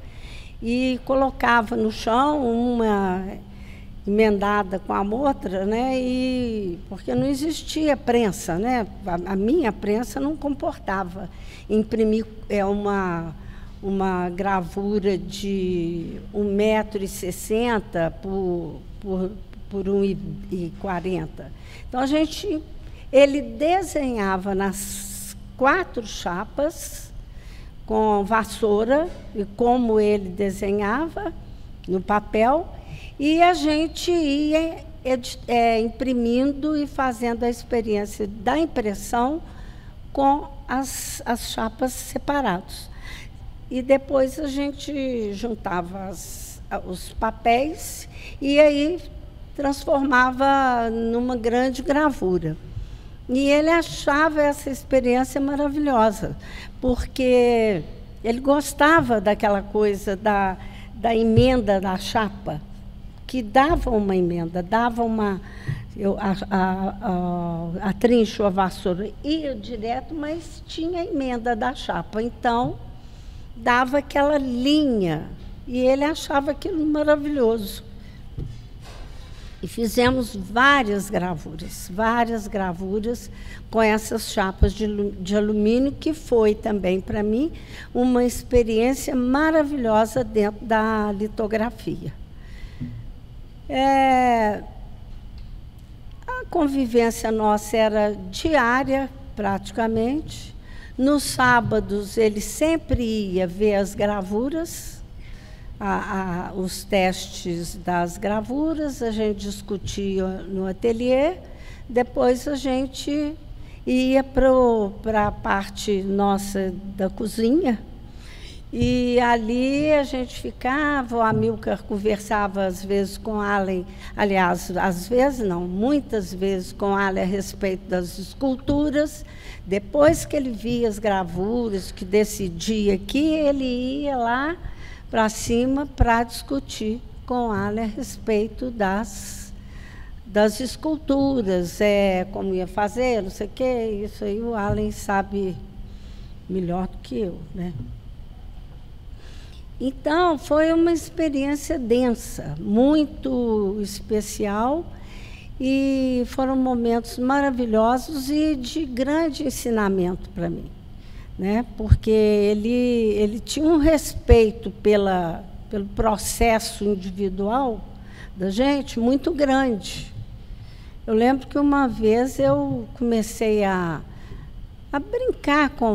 e colocava no chão uma emendada com a outra, né, porque não existia prensa, né, a minha prensa não comportava imprimir uma gravura de 1,60 m por 1,40 m. Então, ele desenhava nas 4 chapas com vassoura, e como ele desenhava no papel, e a gente ia imprimindo e fazendo a experiência da impressão com as chapas separadas. E depois a gente juntava os papéis e aí transformava numa grande gravura. E ele achava essa experiência maravilhosa, porque ele gostava daquela coisa da emenda da chapa, que dava uma emenda, dava a trincho, a vassoura ia direto, mas tinha a emenda da chapa. Então, dava aquela linha, e ele achava aquilo maravilhoso. E fizemos várias gravuras com essas chapas de alumínio, que foi também, para mim, uma experiência maravilhosa dentro da litografia. A convivência nossa era diária, praticamente. Nos sábados, ele sempre ia ver as gravuras, os testes das gravuras, a gente discutia no ateliê, depois a gente ia para a parte nossa da cozinha, e ali a gente ficava, o Amilcar conversava às vezes com o Allen, aliás, às vezes não, muitas vezes com o Allen a respeito das esculturas. Depois que ele via as gravuras, que decidia aqui, ele ia lá para cima para discutir com o Allen a respeito das esculturas, como ia fazer, não sei o quê. Isso aí o Allen sabe melhor do que eu, né? Então, foi uma experiência densa, muito especial, e foram momentos maravilhosos e de grande ensinamento para mim, né? Porque ele tinha um respeito pelo processo individual da gente muito grande. Eu lembro que uma vez eu comecei a brincar com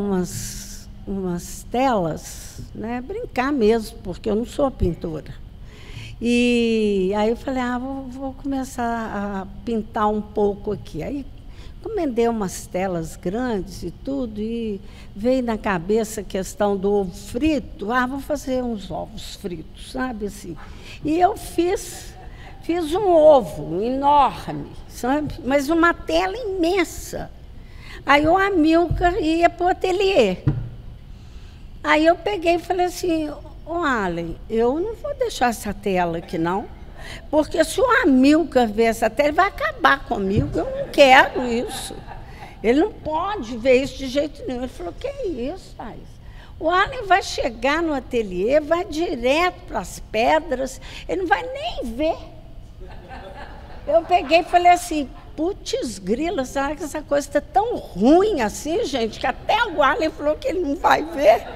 umas telas, né? Brincar mesmo, porque eu não sou pintora. E aí eu falei, vou começar a pintar um pouco aqui. Aí encomendei umas telas grandes e tudo, e veio na cabeça a questão do ovo frito. Vou fazer uns ovos fritos, sabe assim. E eu fiz um ovo enorme, sabe? Mas uma tela imensa. Aí o Amilcar ia para o ateliê. Aí eu peguei e falei assim, Allen, eu não vou deixar essa tela aqui, não. Porque se o Amilcar ver essa tela, ele vai acabar comigo. Eu não quero isso. Ele não pode ver isso de jeito nenhum. Ele falou, que é isso, Thais? O Allen vai chegar no ateliê, vai direto para as pedras, ele não vai nem ver. Eu peguei e falei assim, putz grila, será que essa coisa está tão ruim assim, gente, que até o Allen falou que ele não vai ver?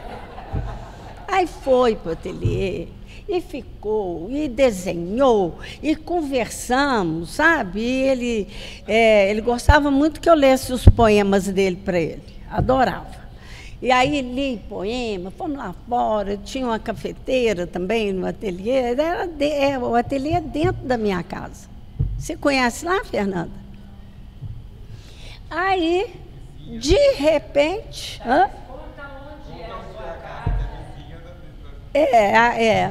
Aí foi para o ateliê, e ficou, e desenhou, e conversamos, sabe? E ele gostava muito que eu lesse os poemas dele para ele, adorava. E aí li poema, fomos lá fora, tinha uma cafeteira também no ateliê, o ateliê dentro da minha casa. Você conhece lá, Fernanda? Aí, de repente...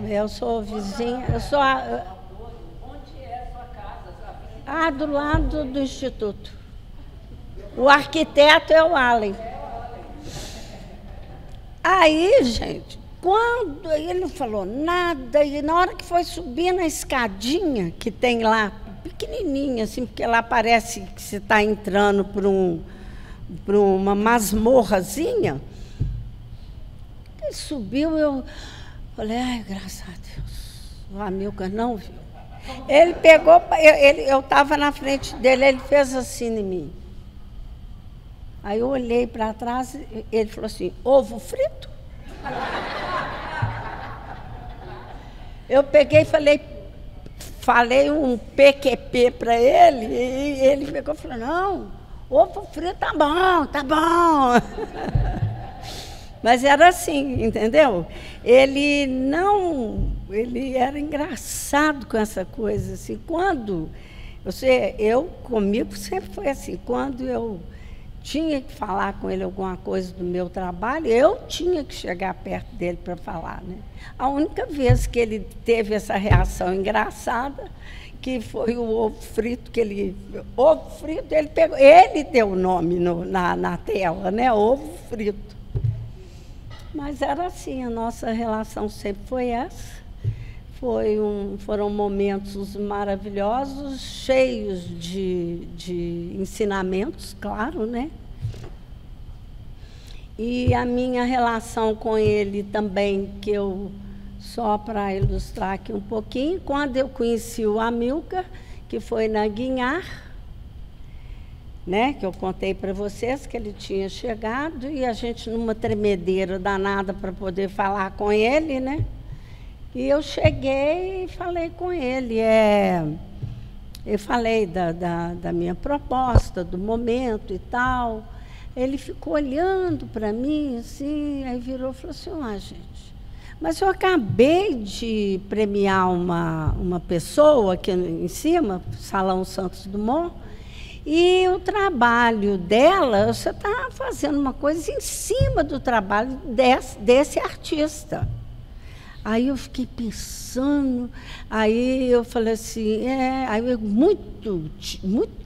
eu sou vizinha, eu sou... Onde é a sua casa? Do lado do Instituto. O arquiteto é o Allen. Aí, gente, quando ele não falou nada, e na hora que foi subir na escadinha que tem lá, pequenininha, assim, porque lá parece que você está entrando por uma masmorrazinha, ele subiu, eu falei, ai, graças a Deus, o Amilcar não viu. Ele pegou, eu estava na frente dele, ele fez assim em mim. Aí eu olhei para trás, ele falou assim, ovo frito? Eu peguei e falei um PQP para ele, e ele pegou e falou, não, ovo frito tá bom, tá bom. Mas era assim, entendeu? Ele era engraçado com essa coisa, assim, comigo sempre foi assim, quando eu tinha que falar com ele alguma coisa do meu trabalho, eu tinha que chegar perto dele para falar, né? A única vez que ele teve essa reação engraçada, que foi o ovo frito, ovo frito, ele deu o nome na tela, né? Ovo frito. Mas era assim, a nossa relação sempre foi essa. Foram momentos maravilhosos, cheios de ensinamentos, claro, né? E a minha relação com ele também, só para ilustrar aqui um pouquinho, quando eu conheci o Amilcar, que foi na Guinhar, né, que eu contei para vocês que ele tinha chegado, e a gente numa tremedeira danada para poder falar com ele, né? E eu cheguei e falei com ele, eu falei da minha proposta, do momento e tal. Ele ficou olhando para mim, assim, aí virou e falou assim, gente, mas eu acabei de premiar uma pessoa aqui em cima, Salão Santos Dumont, e o trabalho dela, você está fazendo uma coisa em cima do trabalho desse artista. Aí eu fiquei pensando, aí eu falei assim, aí eu muito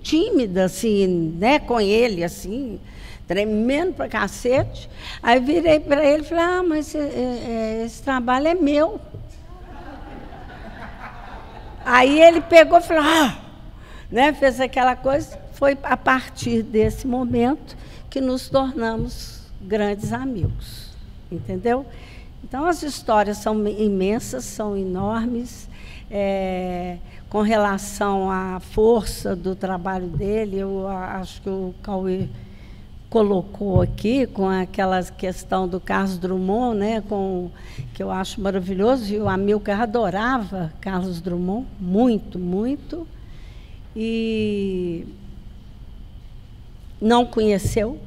tímida, assim, né, com ele, assim, tremendo pra cacete. Aí virei para ele e falei, mas esse trabalho é meu. Aí ele pegou e falou, né, fez aquela coisa. Foi a partir desse momento que nos tornamos grandes amigos, entendeu? Então, as histórias são imensas, são enormes. Com relação à força do trabalho dele, eu acho que o Cauê colocou aqui, com aquela questão do Carlos Drummond, né, que eu acho maravilhoso, e o Amilcar adorava Carlos Drummond, muito, muito. E não conheceu.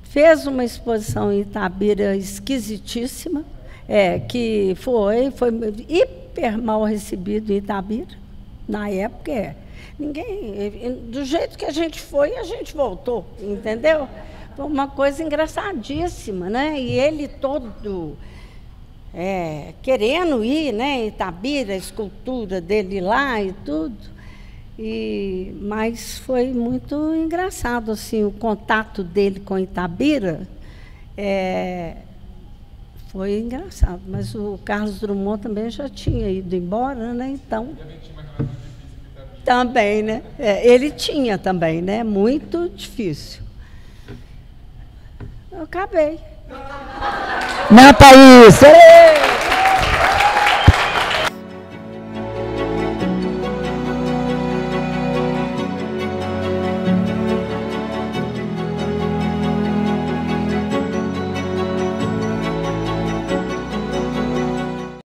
Fez uma exposição em Itabira esquisitíssima, que foi hiper mal recebido em Itabira, na época. Ninguém, do jeito que a gente foi, a gente voltou, entendeu? Foi uma coisa engraçadíssima, né? E ele todo querendo ir, né? Itabira, a escultura dele lá e tudo. Mas foi muito engraçado, assim, o contato dele com Itabira foi engraçado. Mas o Carlos Drummond também já tinha ido embora, né? Então, também, né? Ele tinha também, né? Muito difícil. Eu acabei.
Não, Thaís!